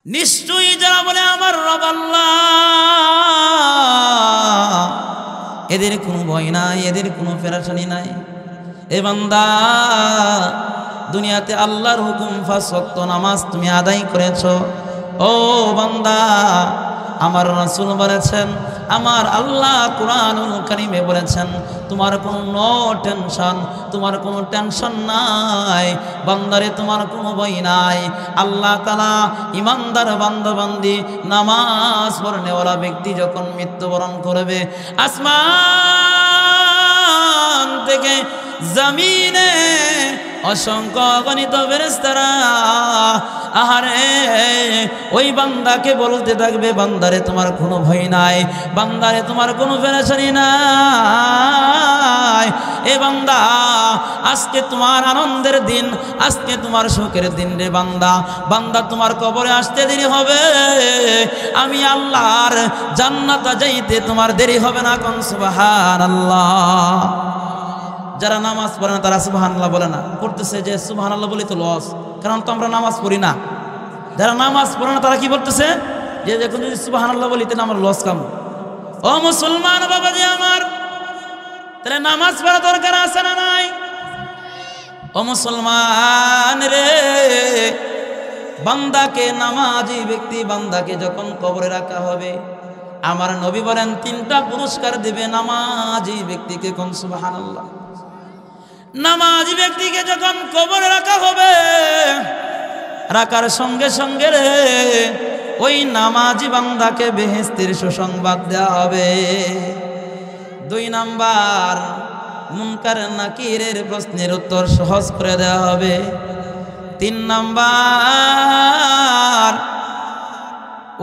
নিশ্চয়ই যারা বলে আমার রব আল্লাহ, এদের কোনো ভয় নাই, এদের কোনো পেরেশানি নাই। এ বান্দা, দুনিয়াতে আল্লাহর হুকুম 5 ওয়াক্ত নামাজ তুমি আদায় করেছো। ও বান্দা, আমার রাসূল বলেছেন, আমার আল্লাহ কুরআনুল কারীমে বলেছেন, তোমার কোনো নো টেনশন, তোমার কোনো টেনশন নাই বান্দারে, তোমার কোনো ভয় নাই। আল্লাহ তাআলা ইমানদার বান্দা বান্দি নামাজ পড়নেওয়ালা ব্যক্তি যখন মৃত্যুবরণ করবে, আসমান থেকে জমিনে অসংখ্য অগণিত ফেরেশতারা আহারে ওই বান্দাকে বলতে থাকবে, বান্দারে তোমার কোনো ভয় নাই, বান্দারে তোমার কোনো পেরেশানি নাই। এ বান্দা, আজকে তোমার আনন্দের দিন, আজকে তোমার সুখের দিন রে বান্দা। বান্দা, তোমার কবরে আসতে দেরি হবে, আমি আল্লাহর জান্নাতে যাইতে তোমার দেরি হবে না। কোন সুবহানাল্লাহ। যারা নামাজ পড়ে না তারা সুবহানাল্লাহ বলে না, পড়তেছে যে সুবহানাল্লাহ বলি তো লস, কারণ তো আমরা নামাজ পড়ি না। যারা নামাজ পড়ে না তারা কি বলতেছে, যে দেখুন যদি সুবহানাল্লাহ বলি তাহলে আমার লস কাম। ও মুসলমান বাবাজি আমার, তাহলে নামাজ পড়া দরকার আছে না নাই? ও মুসলমান রে, বান্দাকে, নামাজি ব্যক্তি বান্দাকে যখন কবরে রাখা হবে, আমার নবী বলেন 3টা পুরস্কার দিবে নামাজি ব্যক্তিকে। কোন সুবহানাল্লাহ। নামাজি ব্যক্তিকে যখন কবরে রাখা হবে, রাখার সঙ্গে সঙ্গে রে ওই নামাজি বান্দাকে বেহেশতের সুসংবাদ দেওয়া হবে। 2 নাম্বার, মুনকার নাকিরের প্রশ্নের উত্তর সহজ করে দেওয়া হবে। 3 নাম্বার,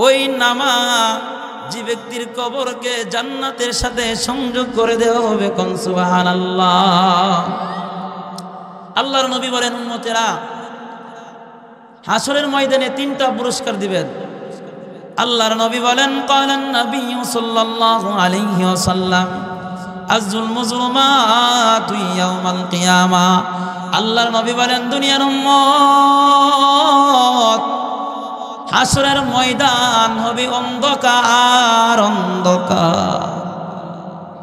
ওই নামাজি ব্যক্তির কবরকে জান্নাতের সাথে সংযোগ করে দেওয়া হবে। কোন সুবহানাল্লাহ। আল্লাহর নবী বলেন, উম্মতেরা হাসরের ময়দানে 3টা পুরস্কার দিবেন। আল্লাহর নবী বলেন, ক্বালান নবী সাল্লাল্লাহু আলাইহি ওয়াসাল্লাম, আযুল মুজলুমাতু ইয়াউমাল কিয়ামা। আল্লাহর নবী বলেন, দুনিয়ার উম্মত, হাসরের ময়দান হবে অন্ধকার, অন্ধকার।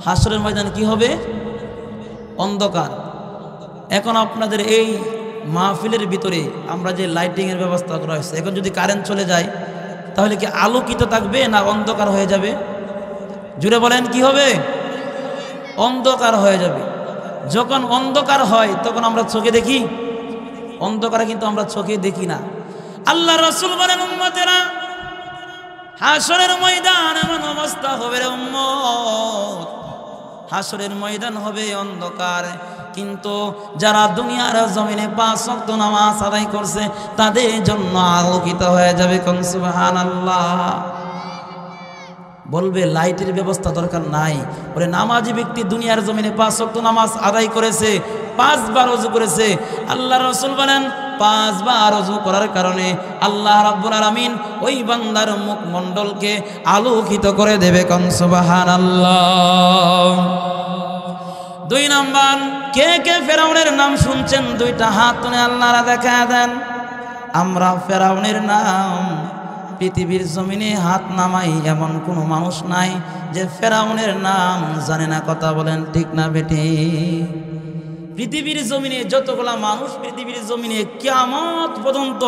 হাসরের ময়দান কি হবে? অন্ধকার। এখন আপনাদের এই মাহফিলের ভিতরে আমরা যে লাইটিংয়ের ব্যবস্থা করা হয়েছে, এখন যদি কারেন্ট চলে যায় তাহলে কি আলোকিত থাকবে না অন্ধকার হয়ে যাবে? জুড়ে বলেন, কি হবে? অন্ধকার হয়ে যাবে। যখন অন্ধকার হয় তখন আমরা চোখে দেখি, অন্ধকারে কিন্তু আমরা চোখে দেখি না। আল্লাহ রাসূল বলেন, উম্মতেরা হাসরের ময়দান এমন অবস্থা হবে রে উম্মত, হাসরের ময়দান হবে অন্ধকার, কিন্তু যারা দুনিয়ার জমিনে 5 ওয়াক্ত নামাজ আদায় করছে তাদের জন্য আলোকিত হয়ে যাবে। কোন সুবহানাল্লাহ। বলবে লাইটের ব্যবস্থা দরকার নাই, বলে নামাজি ব্যক্তি দুনিয়ার জমিনে 5 ওয়াক্ত নামাজ আদায় করেছে, 5 বার ওযু করেছে। আল্লাহ রাসূল বলেন, 5 বার ওযু করার কারণে আল্লাহ রাব্বুল আলামিন ওই বান্দার মুখমণ্ডলকে আলোকিত করে দেবে। কোন সুবহানাল্লাহ। 2 নাম্বার, কে কে ফেরাউনের নাম শুনছেন? 2টা হাত তুলে আল্লাহরা দেখা দেন। আমরা ফেরাউনের নাম পৃথিবীর জমিনে হাত নামাই এমন কোনো মানুষ নাই যে ফেরাউনের নাম জানে না। কথা বলেন ঠিক না বেটি? পৃথিবীর জমিনে যতগুলা মানুষ পৃথিবীর জমিনে কিয়ামত পর্যন্ত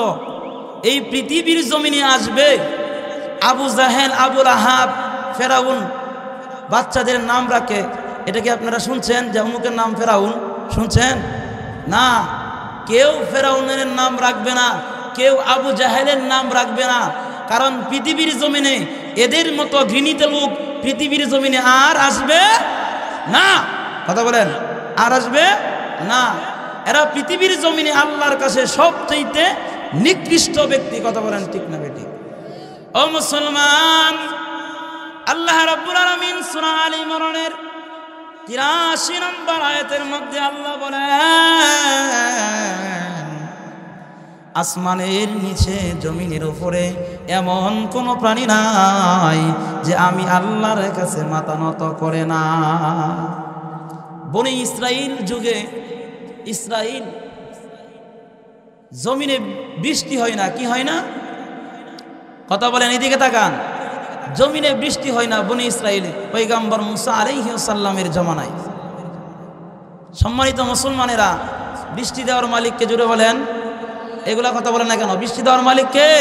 এই পৃথিবীর জমিনে আসবে, আবু জাহেল, আবু লাহাব, ফেরাউন বাচ্চাদের নাম রাখে। এটা কি আপনারা শুনছেন যে অমুকের নাম ফেরাউন? শুনছেন না? কেউ ফেরাউনের নাম রাখবে না, কেউ আবু জাহেলের নাম রাখবে না, কারণ পৃথিবীর জমিনে এদের মতো ঘৃণিত লোক পৃথিবীর জমিনে আর আসবে না। কথা বলেন, আর আসবে না। এরা পৃথিবীর জমিনে আল্লাহর কাছে সবচাইতে নিকৃষ্ট ব্যক্তি। কথা বলেন ঠিক না বেটি? ও মুসলমান, আল্লাহ রাব্বুল আলামিন সূরা আলে ইমরানের 83 নম্বর আয়াতের মধ্যে আল্লাহ বলেন, আসমানের নিচে জমিনের উপরে এমন কোন প্রাণী নাই যে আমি আল্লাহর কাছে মাথা নত করে না। বনি ইসরাইল যুগে জমিনে বৃষ্টি হয় না, কি হয় না? কথা বলেন, এদিকে তাকান। জমিনে বৃষ্টি হয় না বনি ইসরায়েলে পয়গম্বর মুসা আলাইহিস সালামের জমানায়। সম্মানিত মুসলমানেরা, বৃষ্টি দেওয়ার মালিককে জুড়ে বলেন। এগুলা কথা বলেন না কেন? বৃষ্টি দেওয়ার মালিক কে?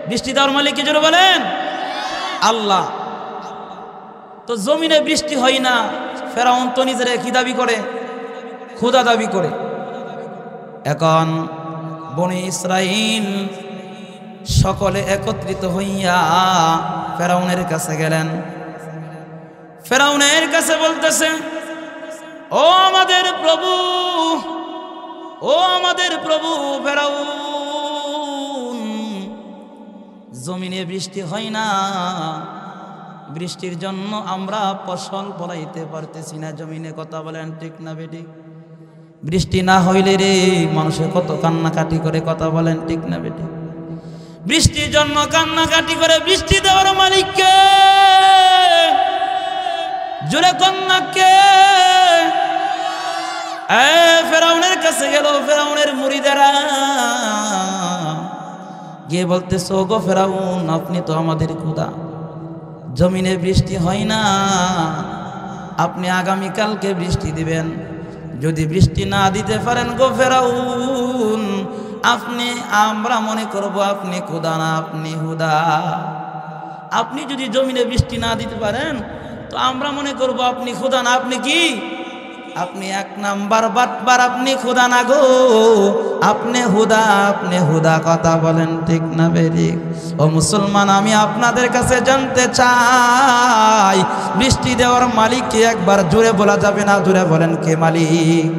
বৃষ্টি দেওয়ার মালিককে জুড়ে বলেন আল্লাহ। তো জমিনে বৃষ্টি হয় না, ফেরাউন তো নিজের কি দাবি করে? খোদা দাবি করে। এখন বনি ইসরাইল সকলে একত্রিত হইয়া ফেরাউনের কাছে গেলেন। ফেরাউনের কাছে বলতেছে, ও আমাদের প্রভু, ও আমাদের প্রভু ফেরাউন, জমিনে বৃষ্টি হয় না, বৃষ্টির জন্য আমরা ফসল ফলাইতে পারতেছি না জমিনে। কথা বলেন ঠিক না বেঠিক? বৃষ্টি না হইলে রে মানুষে কত কান্নাকাটি করে। কথা বলেন ঠিক না বেঠিক? বৃষ্টির জন্য কান্নাকাটি করে। বৃষ্টি দেওয়ার মালিককে জোরে কন্যাকে ফেরাউনের কাছে গেল। ফেরাউনের মুরিদেরা গিয়ে বলতেছে, ও গো ফেরাউন, আপনি তো আমাদের খোদা, জমিনে বৃষ্টি হয় না, আপনি আগামীকালকে বৃষ্টি দিবেন। যদি বৃষ্টি না দিতে পারেন গো ফেরাউন, আমরা মনে করব আপনি খোদা না, আপনি হুদা। আপনি যদি জমিনে বৃষ্টি না দিতে পারেন তো আমরা মনে করব আপনি খোদা না, আপনি কি? আপনি এক নাম্বার বাটবার, আপনি খোদা না গো, আপনি হুদা, আপনি হুদা। কথা বলেন ঠিক না বেঠিক? ও মুসলমান, আমি আপনাদের কাছে জানতে চাই, বৃষ্টি দেওয়ার মালিককে একবার জোরে বলা যাবে না? জোরে বলেন, কে মালিক?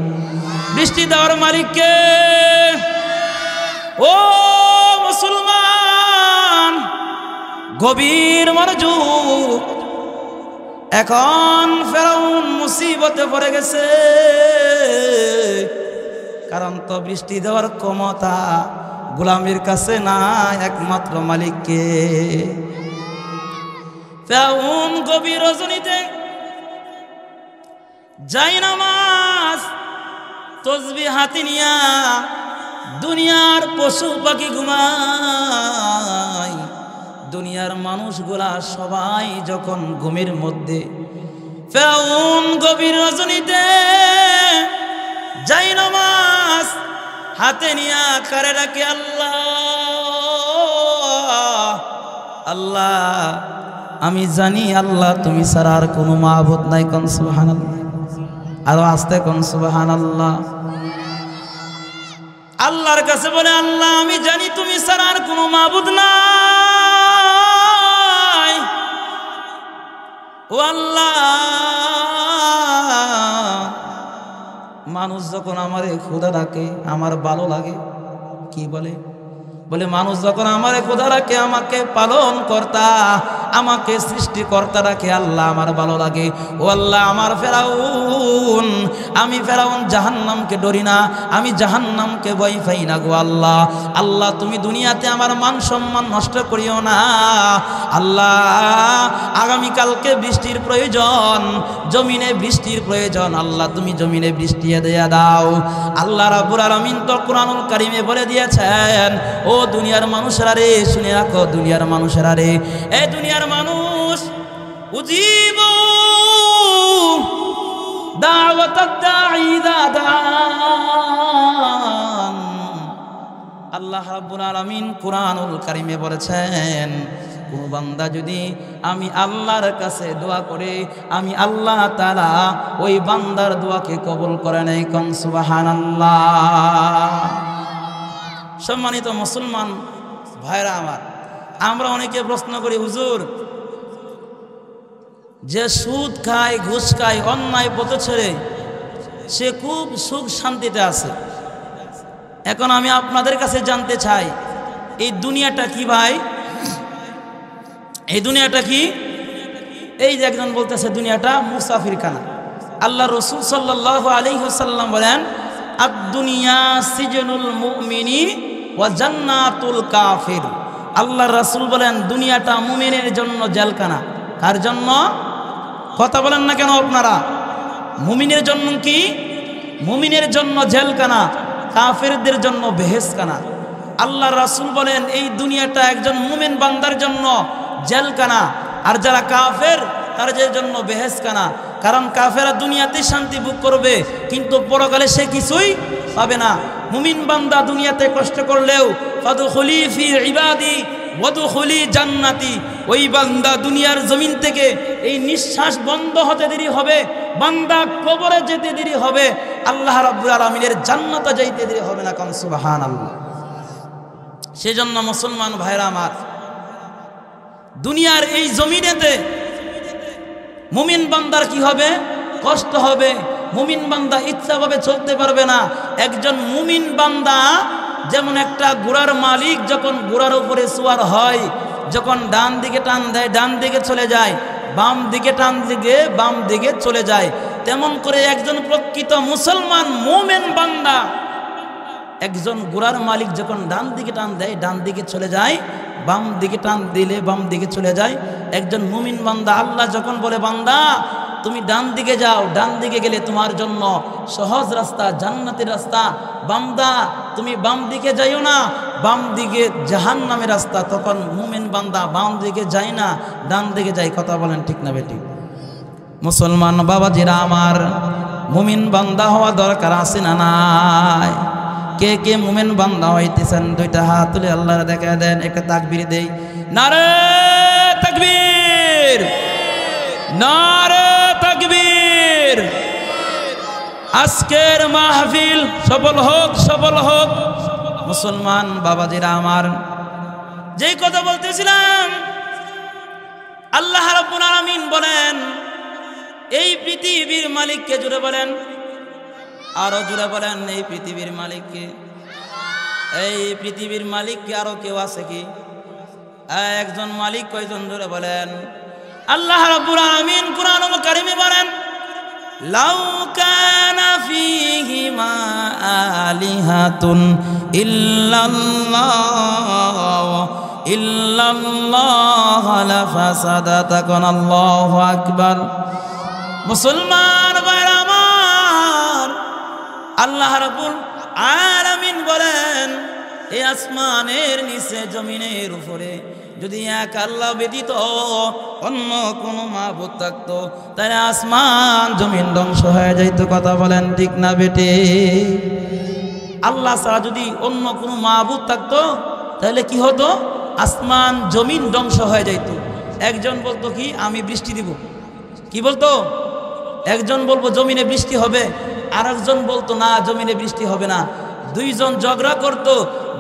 বৃষ্টি দেওয়ার মালিক কে? ও মুসলমান, গভীর মনোযোগ। এখন ফেরাউন মুসিবতে পড়ে গেছে, কারণ তো বৃষ্টি দেওয়ার ক্ষমতা গোলামের কাছে না, একমাত্র মালিককে। ফেরাউন গভীর রজনীতে জায়নামাজ তসবিহ হাতে নিয়া দুনিয়ার পশু পাখি ঘুমায়, দুনিয়ার মানুষগুলা সবাই যখন ঘুমের মধ্যে, ফেরাউন গভীর রজনীতে জায়নামাজ হাতে নিয়া কারে ডাকে, আল্লাহ আল্লাহ, আমি জানি আল্লাহ তুমি ছাড়া আর কোনো মাবুদ নাই। কোন সুবহানাল্লাহ, আরো আস্তে কোন সুবহানাল্লাহ। আল্লাহর কাছে বলে, আল্লাহ আমি জানি তুমি ছাড়া আর কোনো মাবুদ নাই। ও আল্লাহ, মানুষ যখন আমারে খোদা ডাকে আমার ভালো লাগে। কি বলে? বলে মানুষ যখন আমারে খোদা রাখে, আমাকে পালন কর্তা, আমাকে সৃষ্টিকর্তা রাখে, আল্লাহ আমার ভালো লাগে। ও আল্লাহ, আমার ফেরাউন, আমি ফেরাউন জাহান্নামকে ডরি না, আমি জাহান্নামকে ভয় পাই না গো আল্লাহ। আল্লাহ তুমি দুনিয়াতে আমার মান সম্মান নষ্ট করিও না আল্লাহ। আগামীকালকে বৃষ্টির প্রয়োজন, জমিনে বৃষ্টির প্রয়োজন, আল্লাহ তুমি জমিনে বৃষ্টি দেয়া দাও। আল্লাহ রাব্বুল আলামিন তো কুরআনুল কারীমে বলে দিয়েছেন, ও দুনিয়ার মানুষেরা রে, শুনে রাখো দুনিয়ার মানুষেরা রে, এ দুনিয়ার মানুষ, উজিবু দাওয়াতাদ দাঈ ইযা দাআন। আল্লাহ রাব্বুল আলামিন কুরআনুল কারীমে বলেছেন, কোন বান্দা যদি আমি আল্লাহর কাছে দোয়া করে, আমি আল্লাহ তাআলা ওই বান্দার দোয়াকে কবুল করে নেই। কোন সুবহানাল্লাহ। সম্মানিত মুসলমান ভাইরা আমার, আমরা অনেকে প্রশ্ন করি, হুজুর যে সুদ খায়, ঘুষ খায়, অন্যায় পথ ছেড়ে সে খুব সুখ শান্তিতে আছে। এখন আমি আপনাদের কাছে জানতে চাই, এই দুনিয়াটা কি ভাই? এই দুনিয়াটা কি? এই যে একজন বলতেছে দুনিয়াটা মুসাফিরখানা। আল্লাহ রাসূল সাল্লাল্লাহু আলাইহি ওয়াসাল্লাম বলেন, আদ-দুনিয়া সিজনুল মুমিনি ওয়া জান্নাতুল কাফির। আল্লাহ রাসূল বলেন দুনিয়াটা মুমিনের জন্য জেলখানা। কার জন্য? কথা বলেন না কেন আপনারা? মুমিনের জন্য কি? মুমিনের জন্য জেলখানা, কাফেরদের জন্য বেহেশতখানা। আল্লাহ রাসূল বলেন এই দুনিয়াটা একজন মুমিন বান্দার জন্য জেলখানা, আর যারা কাফের তাদের জন্য বেহেশখানা। কারণ কাফেরা দুনিয়াতে শান্তি ভোগ করবে, কিন্তু পরকালে সে কিছুই পাবে না। মুমিন বান্দা দুনিয়াতে কষ্ট করলেও ফাদখুলি ফি ইবাদি ওয়াদখুলি জান্নাতি, ওই বান্দা দুনিয়ার জমিন থেকে এই নিঃশ্বাস বন্ধ হতে দেরি হবে, বান্দা কবরে যেতে দেরি হবে, আল্লাহ রাব্বুল আলামিনের জান্নাতে যাইতে দেরি হবে না। কাম সুবহানাল্লাহ। সেজন্য মুসলমান ভাইরা আমার, দুনিয়ার এই জমিনেতে মুমিন বান্দার কি হবে? কষ্ট হবে। মুমিন বান্দা ইচ্ছাভাবে চলতে পারবে না। একজন মুমিন বান্দা যেমন একটা ঘোড়ার মালিক যখন ঘোড়ার উপরে সওয়ার হয়, যখন ডান দিকে টান দেয় ডান দিকে চলে যায়, বাম দিকে টান দিকে বাম দিকে চলে যায়, তেমন করে একজন প্রকৃত মুসলমান মুমিন বান্দা, একজন ঘোড়ার মালিক যখন ডান দিকে টান দেয় ডান দিকে চলে যায়, বাম দিকে টান দিলে বাম দিকে চলে যায়। একজন মুমিন বান্দা, আল্লাহ যখন বলে বান্দা তুমি ডান দিকে যাও, ডান দিকে গেলে তোমার জন্য সহজ রাস্তা, জান্নাতের রাস্তা, বান্দা তুমি বাম দিকে যাইও না, বাম দিকে জাহান্নামের রাস্তা, তখন মুমিন বান্দা বাম দিকে যায় না, ডান দিকে যায়। কথা বলেন ঠিক না বেটি? মুসলমান বাবাজিরা আমার, মুমিন বান্দা হওয়া দরকার আছে না নাই? কে কে মুমিন বান্দা হইতেছেন দুইটা হাত তুলে আল্লাহর দেখা দেন, একটা তাকবীর দেই। নারে তাকবীর, নারে তাকবীর। আজকের মাহফিল সফল হোক, সফল হোক। মুসলমান বাবাজিরা আমার, যেই কথা বলতেছিলাম, আল্লাহ রাব্বুল আলামিন বলেন এই পৃথিবীর মালিককে, জুড়ে বলেন, আরো জুড়ে বলেন এই পৃথিবীর মালিককে। এই পৃথিবীর মালিককে আরো কেউ আছে কি? একজন মালিক, কয়জন? জুড়ে বলেন। আল্লাহ রাব্বুল আলামিন কুরআনুল কারীমে বলেন লাউ কানা ফীহিমা আলিহাতুন ইল্লাল্লাহ লাফাসাদাতা। আল্লাহু আকবার। মুসলমান ভাইরা আমার, আল্লাহ রাব্বুল আলামিন বলেন এই আসমানের নিচে জমিনের উপরে যদি এক আল্লাহ ব্যতীত অন্য কোনো মাবুদ থাকতো, তাহলে আসমান জমিন ধ্বংস হয়ে যাইতো। কথা বলেন ঠিক না বেটে? আল্লাহ ছাড়া যদি অন্য কোনো মাবুদ থাকতো তাহলে কি হতো? আসমান জমিন ধ্বংস হয়ে যাইতো। একজন বলতো কি আমি বৃষ্টি দিব, কি বলতো? একজন বলবো জমিনে বৃষ্টি হবে, আর একজন বলতো না জমিনে বৃষ্টি হবে না। দুইজন ঝগড়া করতো,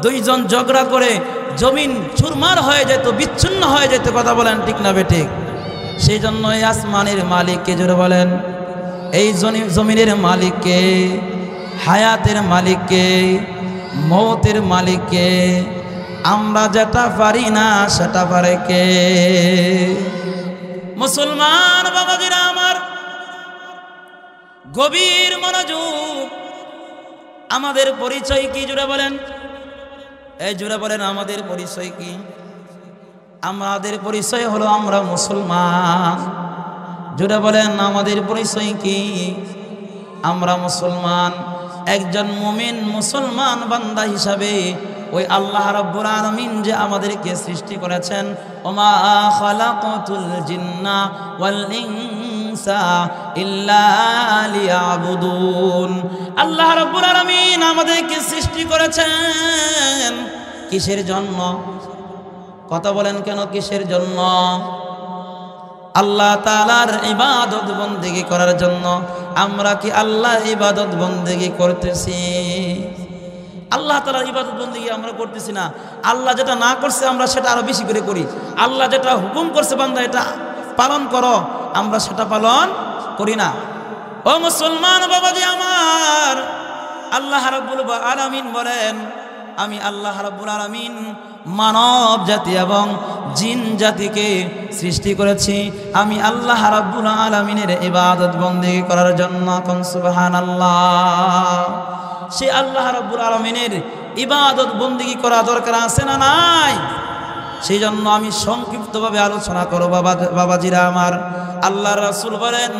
দুইজন ঝগড়া করে জমিন চুরমার হয়ে যেত, বিচ্ছিন্ন হয়ে যেত। কথা বলেন ঠিক না বেটে? সেই জন্য এই আসমানের মালিককে জোরে বলেন, এই জমিনের মালিককে, হায়াতের মালিককে, মৌতের মালিককে। আমরা যেটা পারি না সেটা পারে কে? মুসলমান বাবাজিরা আমার, গভীর মনোযোগ। আমাদের পরিচয় কি? জোরে বলেন, এই জোরে বলেন আমাদের পরিচয় কি? আমাদের পরিচয় হলো আমরা মুসলমান। জোরে বলেন আমাদের পরিচয় কি? আমরা মুসলমান। একজন মুমিন মুসলমান বান্দা হিসাবে ওই আল্লাহ রাব্বুল আলামিন যে আমাদেরকে সৃষ্টি করেছেন, ওমা খালাকাতুল জিন্না ওয়াল ইনসা ইল্লা লিয়াবুদুন। আল্লাহ রাব্বুল আলামিন আমাদেরকে সৃষ্টি করেছেন কিসের জন্য? কথা বলেন কেন কিসের জন্য? আল্লাহ তাআলার ইবাদত বন্দেগী করার জন্য। আমরা কি আল্লাহর ইবাদত বন্দেগী করতেছি? আল্লাহ তাআলার ইবাদত বন্দেগী আমরা করতেছি না। আল্লাহ যেটা না করছে আমরা সেটা আরো বেশি করে করি। আল্লাহ যেটা হুকুম করছে বান্দা এটা পালন করো, আমরা সেটা পালন করি না। ও মুসলমান বাবাজি আমার, আল্লাহ রাব্বুল আলামিন বলেন আমি আল্লাহ রাব্বুল আলামিন মানব জাতি এবং জিন জাতিকে সৃষ্টি করেছি আমি আল্লাহ রাব্বুল আলামিনের ইবাদত বন্দেগী করার জন্য। কোন সুবহানাল্লাহ। সে আল্লাহ রাব্বুল আলামিনের ইবাদত বন্দেগী করা দরকার আছে না নাই? সেই জন্য আমি সংক্ষিপ্তভাবে আলোচনা করব বাবাজিরা আমার। আল্লাহর রাসূল বলেন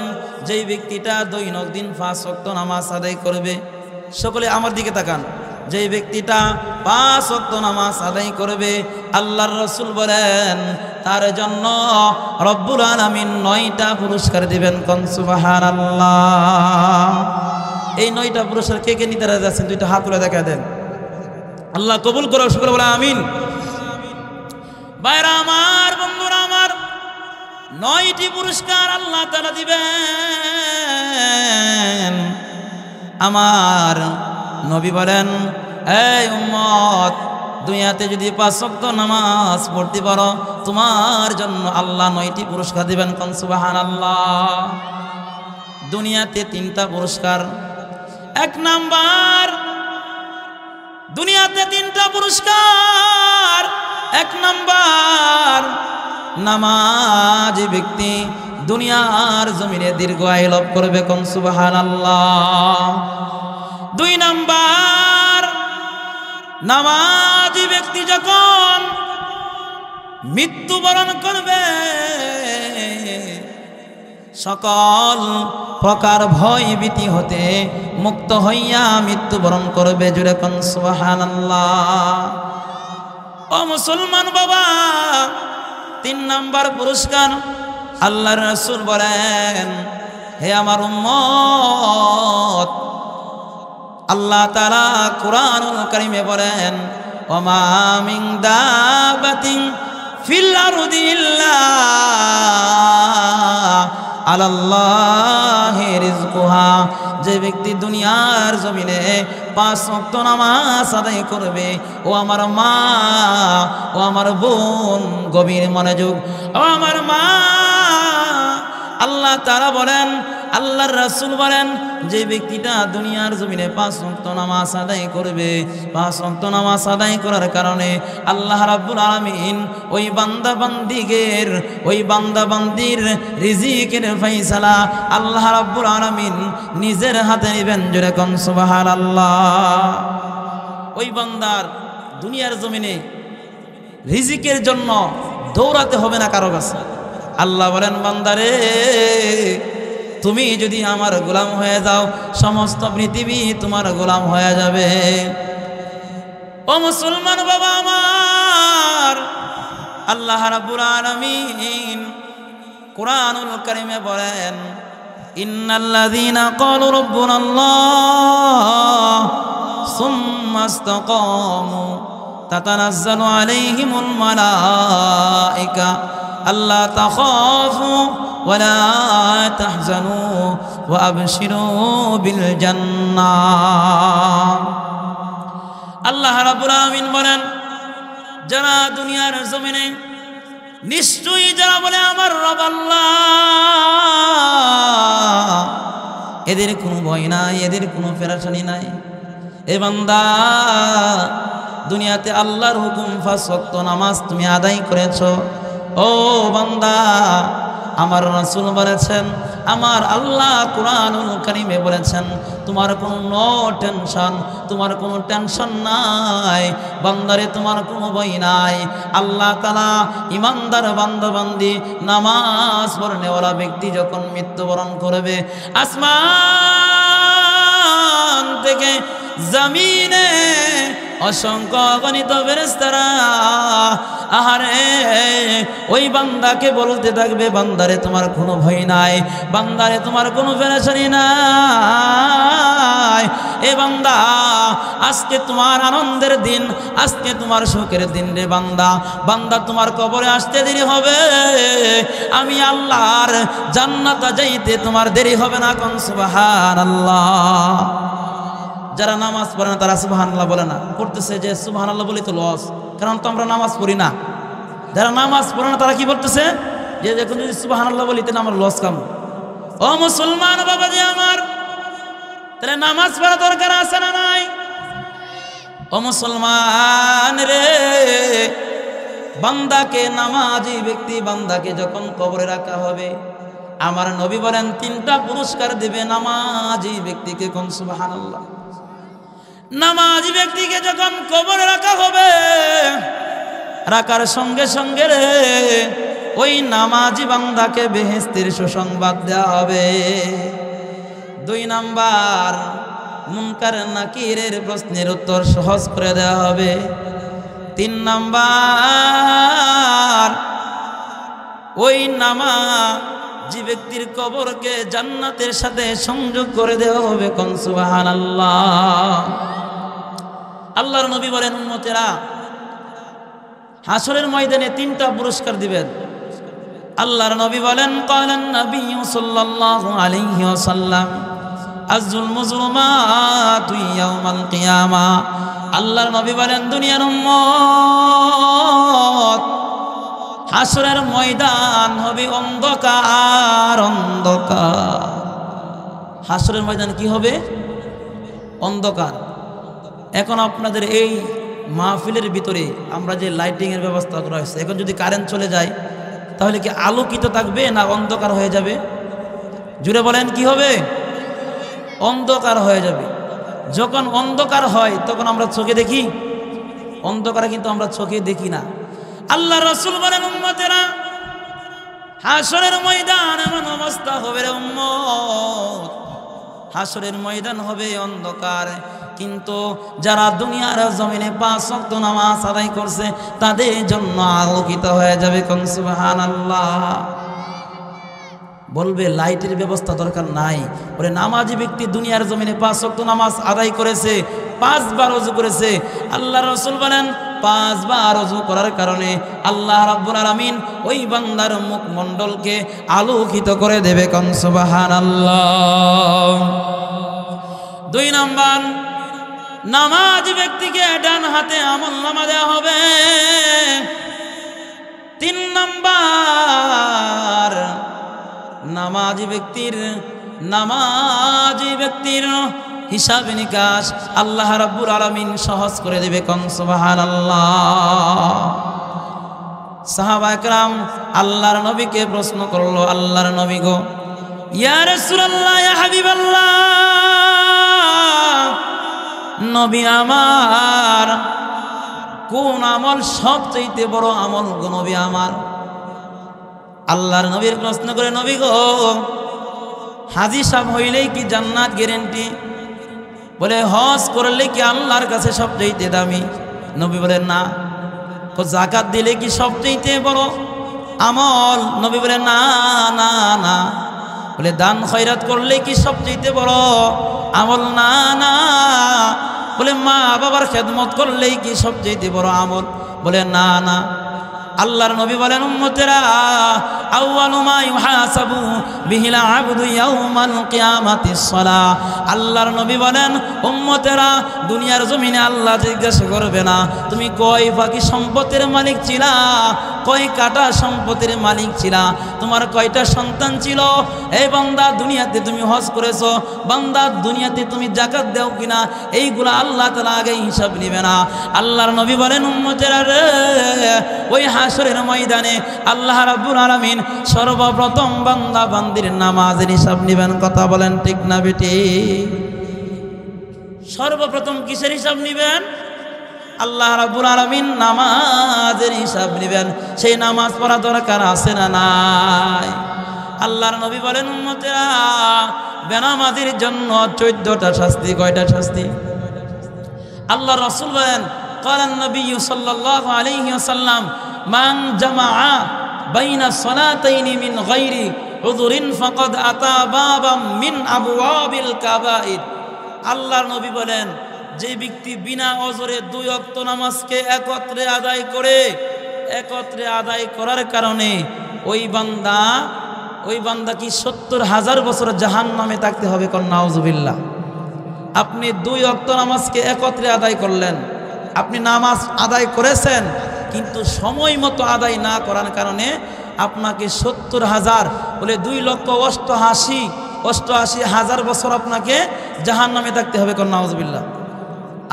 যেই ব্যক্তিটা দৈনন্দিন 5 ওয়াক্ত নামাজ আদায় করবে, সকলে আমার দিকে তাকান, যে ব্যক্তিটা 5 ওয়াক্ত নামাজ আদায় করবে আল্লাহর রাসূল বলেন তার জন্য রব্বুল আলামিন 9টা পুরস্কার দিবেন। কোন সুবহানাল্লাহ। এই 9টা পুরস্কার কে কে নিতে রাজি আছেন? 2টা হাত তুলে দেখা দেন। আল্লাহ কবুল করো, সকলে বলে আমিন। ভাইরা আমার, বন্ধুরা আমার, 9টি পুরস্কার আল্লাহ তাআলা দিবেন। আমার নবী বলেন, এই উম্মত, দুনিয়াতে যদি 5 ওয়াক্ত নামাজ পড়তে পারো তোমার জন্য আল্লাহ 9টি পুরস্কার দিবেন। কোন সুবহানাল্লাহ। দুনিয়াতে 3টা পুরস্কার। 1 নাম্বার, দুনিয়াতে 3টা পুরস্কার। 1 নাম্বার, নামাজি ব্যক্তি দুনিয়ার জমিনে দীর্ঘ আয়ু লাভ করবে। কোন সুবহানাল্লাহ। 2 নাম্বার, নামাজি ব্যক্তি যখন মৃত্যুবরণ করবে সকল প্রকার ভয় ভীতি হতে মুক্ত হইয়া মৃত্যুবরণ করবে। জুড়ে কোন সুবহানাল্লাহ। ও মুসলমান বাবা, 3 নাম্বার পুরস্কার আল্লাহর রাসূল বলেন, হে আমার উম্মত, আল্লাহ তাআলা কুরআনুল কারীমে বলেন, ওমা মিন দাবাতিন ফিল আরদি ইল্লা আলাল্লাহি রিজকুহা। যে ব্যক্তি দুনিয়ার জমিনে 5 ওয়াক্ত নামাজ আদায় করবে, ও আমার মা, ও আমার বোন, গভীর মনোযোগ, ও আমার মা, আল্লাহ তাআলা বলেন, আল্লাহর রাসূল বলেন, যে ব্যক্তিটা দুনিয়ার জমিনে 5 ওয়াক্ত নামাজ আদায় করবে, 5 ওয়াক্ত নামাজ আদায় করার কারণে আল্লাহ রাব্বুল আলামিন ওই বান্দা বান্দির রিজিকের ফয়সালা আল্লাহ রাব্বুল আলামিন নিজের হাতে নেবেন। জোরে কোন সুবহানাল্লাহ। ওই বান্দার দুনিয়ার জমিনে রিজিকের জন্য দৌড়াতে হবে না কারো কাছে। আল্লাহ বলেন, বান্দারে, তুমি যদি আমার গোলাম হয়ে যাও সমস্ত পৃথিবী তোমার গোলাম হয়ে যাবে। ও মুসলমান বাবা আমার, আল্লাহ রাব্বুল আলামিন কুরআনুল কারীমে বলেন, ইন্নাল্লাযীনা ক্বালু রাব্বুনাল্লাহ সুম্মা ইসতাকামু তাতানাজ্জালু আলাইহিমুল মালায়েকা আল্লা তাখাফু ওয়ালা তাহজানু ওয়া আবশিরু বিল জান্নাহ। আল্লাহ রাব্বুল আলামিন বলেন, যারা দুনিয়ার জমিনে নিশ্চয়ই যারা বলে আমার রব আল্লাহ, এদের কোনো ভয় নাই, এদের কোনো পেরেশানি নাই। এ বান্দা, দুনিয়াতে আল্লাহর হুকুম 5 ওয়াক্ত নামাজ তুমি আদায় করেছো। ও বান্দা, আমার রাসূল বলেছেন, আমার আল্লাহ কুরআনুল কারীমে বলেছেন, তোমার কোনো তোমার কোনো টেনশন নাই বান্দারে, তোমার কোনো ভয় নাই। আল্লাহ তাআলা ইমানদার বান্দা বান্দি নামাজ পড়নেওয়ালা ব্যক্তি যখন মৃত্যুবরণ করবে, আসমান থেকে জমিনে অসংখ্য অগণিত ফেরেশতারা আহারে ওই বান্দাকে বলতে থাকবে, বান্দারে তোমার কোনো ভয় নাই, বান্দারে তোমার কোনো পেরেশানি নাই। এ বান্দা, আজকে তোমার আনন্দের দিন, আজকে তোমার সুখের দিন রে বান্দা। বান্দা, তোমার কবরে আসতে দেরি হবে, আমি আল্লাহর জান্নাতে যাইতে তোমার দেরি হবে না। কোন সুবহানাল্লাহ। যারা নামাজ পড়ে না তারা সুবহানাল্লাহ বলে না, পড়তেছে যে সুবহানাল্লাহ বলি তো লস, কারণ তো আমরা নামাজ পড়ি না। যারা নামাজ পড়ে না তারা কি বলতেছে, যে দেখুন যদি সুবহানাল্লাহ বলি তাহলে আমার লস কাম। ও মুসলমান বাবাজি আমার, তাহলে নামাজ পড়া দরকার আছে না নাই? ও মুসলমান রে, বান্দাকে, নামাজি ব্যক্তি বান্দাকে যখন কবরে রাখা হবে, আমার নবী বলেন 3টা পুরস্কার দিবে নামাজি ব্যক্তিকে। কোন সুবহানাল্লাহ। নামাজি ব্যক্তিকে যখন কবরে রাখা হবে, রাখার সঙ্গে সঙ্গে রে ওই নামাজি বান্দাকে বেহেশতের সুসংবাদ দেওয়া হবে। 2 নাম্বার, মুনকার নাকিরের প্রশ্নের উত্তর সহজ করে দেওয়া হবে। 3 নাম্বার, ওই নামাজ যে ব্যক্তির কবরকে জান্নাতের সাথে সংযোগ করে দেওয়া হবে। কোন সুবহানাল্লাহ। আল্লাহর নবী বলেন, উম্মতেরা হাসরের ময়দানে 3টা পুরস্কার দিবেন। আল্লাহর নবী বলেন, ক্বালান নবী সাল্লাল্লাহু আলাইহি ওয়াসাল্লাম আযুল মুজলুমাতু ইয়াউমাল কিয়ামা। আল্লাহর নবী বলেন, দুনিয়ার উম্মত হাসরের ময়দান হবে অন্ধকার, অন্ধকার। হাসরের ময়দান কি হবে? অন্ধকার। এখন আপনাদের এই মাহফিলের ভিতরে আমরা যে লাইটিংয়ের ব্যবস্থা করা হয়েছে, এখন যদি কারেন্ট চলে যায় তাহলে কি আলোকিত থাকবে না অন্ধকার হয়ে যাবে? জুড়ে বলেন, কি হবে? অন্ধকার হয়ে যাবে। যখন অন্ধকার হয় তখন আমরা চোখে দেখি, অন্ধকারে কিন্তু আমরা চোখে দেখি না। আল্লাহ রাসূল বলেন, উম্মতেরা হাসরের ময়দান এমন অবস্থা হবে রে উম্মত, হাসরের ময়দান হবে অন্ধকার, কিন্তু যারা দুনিয়ার জমিনে 5 ওয়াক্ত নামাজ আদায় করছে তাদের জন্য আলোকিত হয়ে যাবে। কোন সুবহানাল্লাহ। বলবে লাইটের ব্যবস্থা দরকার নাই, বলে নামাজি ব্যক্তি দুনিয়ার জমিনে 5 ওয়াক্ত নামাজ আদায় করেছে, 5 বার ওযু করেছে। আল্লাহ রাসূল বলেন 5 বার ওযু করার কারণে আল্লাহ রাব্বুল আলামিন ওই বান্দার মুখমণ্ডলকে আলোকিত করে দেবে। কোন সুবহানাল্লাহ। 2 নাম্বার, নামাজি ব্যক্তিকে ডান হাতে আমলনামা দেওয়া হবে। 3 নাম্বার, নামাজি ব্যক্তির হিসাব নিকাশ আল্লাহ রাব্বুল আলামিন সহজ করে দেবে। কোন সুবহানাল্লাহ। সাহাবা একরাম আল্লাহর নবীকে প্রশ্ন করলো, আল্লাহর নবী গো, ইয়া রাসূলুল্লাহ, ইয়া হাবিবাল্লাহ, নবী আমার, কোন আমল সবচেয়ে বড় আমল গো নবী আমার? আল্লাহর নবীর প্রশ্ন করে, নবী গো, হাজী সাহেব হইলেই কি জান্নাত গ্যারান্টি? বলে হজ করলে কি আল্লাহর কাছে সবচেয়ে দামি? নবী বলেন না। যাকাত দিলে কি সবচেয়ে বড় আমল? নবী বলেন না না না। বলে দান খয়রাত করলে কি সবচেয়ে বড় আমল? না না। বলে মা বাবার খেদমত করলেই কি সবচেয়ে বড় আমল? বলে না না। আল্লাহর নবী বলেন, উম্মতেরা আউয়ালু মা ইউহাসাবু বিহিল আবদু ইয়াউমাল কিয়ামাতিস সালাহ। আল্লাহর নবী বলেন, উম্মতেরা দুনিয়ার জমিনে আল্লাহ জিজ্ঞাসা করবে না তুমি কয় পাখি সম্পদের মালিক ছিলা, কয় কাটা সম্পদের মালিক ছিলা, তোমার কয়টা সন্তান ছিল, এই বান্দা দুনিয়াতে তুমি হজ করেছো, বান্দা দুনিয়াতে তুমি যাকাত দাও কিনা, এইগুলা আল্লাহ তাআলা আগে হিসাব নেবে না। আল্লাহর নবী বলেন, উম্মতেরা রে, ওই হাসরের ময়দানে আল্লাহ রাব্বুল আলামিন সর্বপ্রথম বান্দা বান্দির নামাজের হিসাব নেবেন। কথা বলেন ঠিক না বেটি? সর্বপ্রথম কিসের হিসাব নেবেন? আল্লাহ রাব্বুল আলামিন নামাজের হিসাব নেবেন। সেই নামাজ পড়া দরকার আছে না নাই? আল্লাহর নবী বলেন, উম্মতেরা বেনামাজির জন্য 14টা শাস্তি। কয়টা শাস্তি? আল্লাহ রাসূল বলেন, ক্বালান নবী সাল্লাল্লাহু আলাইহি ওয়াসাল্লাম মান জামাআ বাইনা সালাতাইনি মিন গায়রি উযরিন ফাকাদ আতা বাবাম মিন আবওয়াবিল কাবাইর। আল্লাহর নবী বলেন, যে ব্যক্তি বিনা ওযরে 2 ওয়াক্ত নামাজকে একত্রে আদায় করার কারণে ওই বান্দা কি 70,000 বছর জাহান্নামে থাকতে হবে। কোন নাউজুবিল্লাহ। আপনি 2 ওয়াক্ত নামাজকে একত্রে আদায় করলেন, আপনি নামাজ আদায় করেছেন, কিন্তু সময় মতো আদায় না করার কারণে আপনাকে 70,000 বলে 2,88,000 বছর আপনাকে জাহান্নামে থাকতে হবে। কোন নাউজুবিল্লাহ।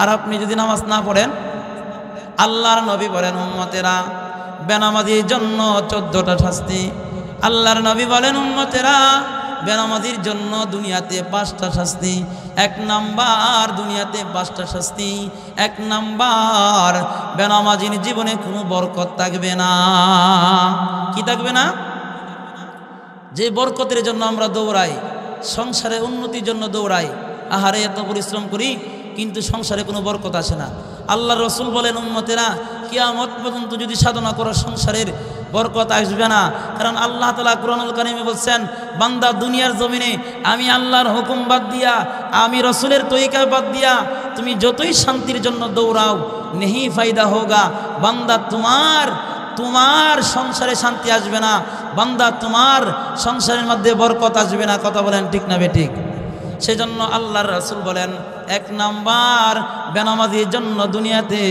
আর আপনি যদি নামাজ না পড়েন, আল্লাহর নবী বলেন, উম্মতেরা বেনামাজির জন্য 14টা শাস্তি। আল্লাহর নবী বলেন, উম্মতেরা বেনামাজির জন্য দুনিয়াতে 5টা শাস্তি। 1 নাম্বার, দুনিয়াতে 5টা শাস্তি। 1 নাম্বার, বেনামাজির জীবনে কোনো বরকত থাকবে না। কি থাকবে না? যে বরকতের জন্য আমরা দৌড়াই, সংসারে উন্নতির জন্য দৌড়াই, আহারে এত পরিশ্রম করি কিন্তু সংসারে কোনো বরকত আসে না। আল্লাহ রসুল বলেন, উম্মতেরা কিয়ামত পর্যন্ত যদি সাধনা করো সংসারের বরকত আসবে না। কারণ আল্লাহ তাআলা কুরআনুল কারীমে বলছেন, বান্দা দুনিয়ার জমিনে আমি আল্লাহর হুকুম বাদ দিয়া, আমি রসুলের তরিকা বাদ দিয়া তুমি যতই শান্তির জন্য দৌড়াও, নেহি ফায়দা হোগা। বান্দা তোমার সংসারে শান্তি আসবে না, বান্দা তোমার সংসারের মধ্যে বরকত আসবে না। কথা বলেন ঠিক না বেঠিক? সেজন্য আল্লাহর রাসূল বলেন, 1 নাম্বার বেনামাজির জন্য দুনিয়াতে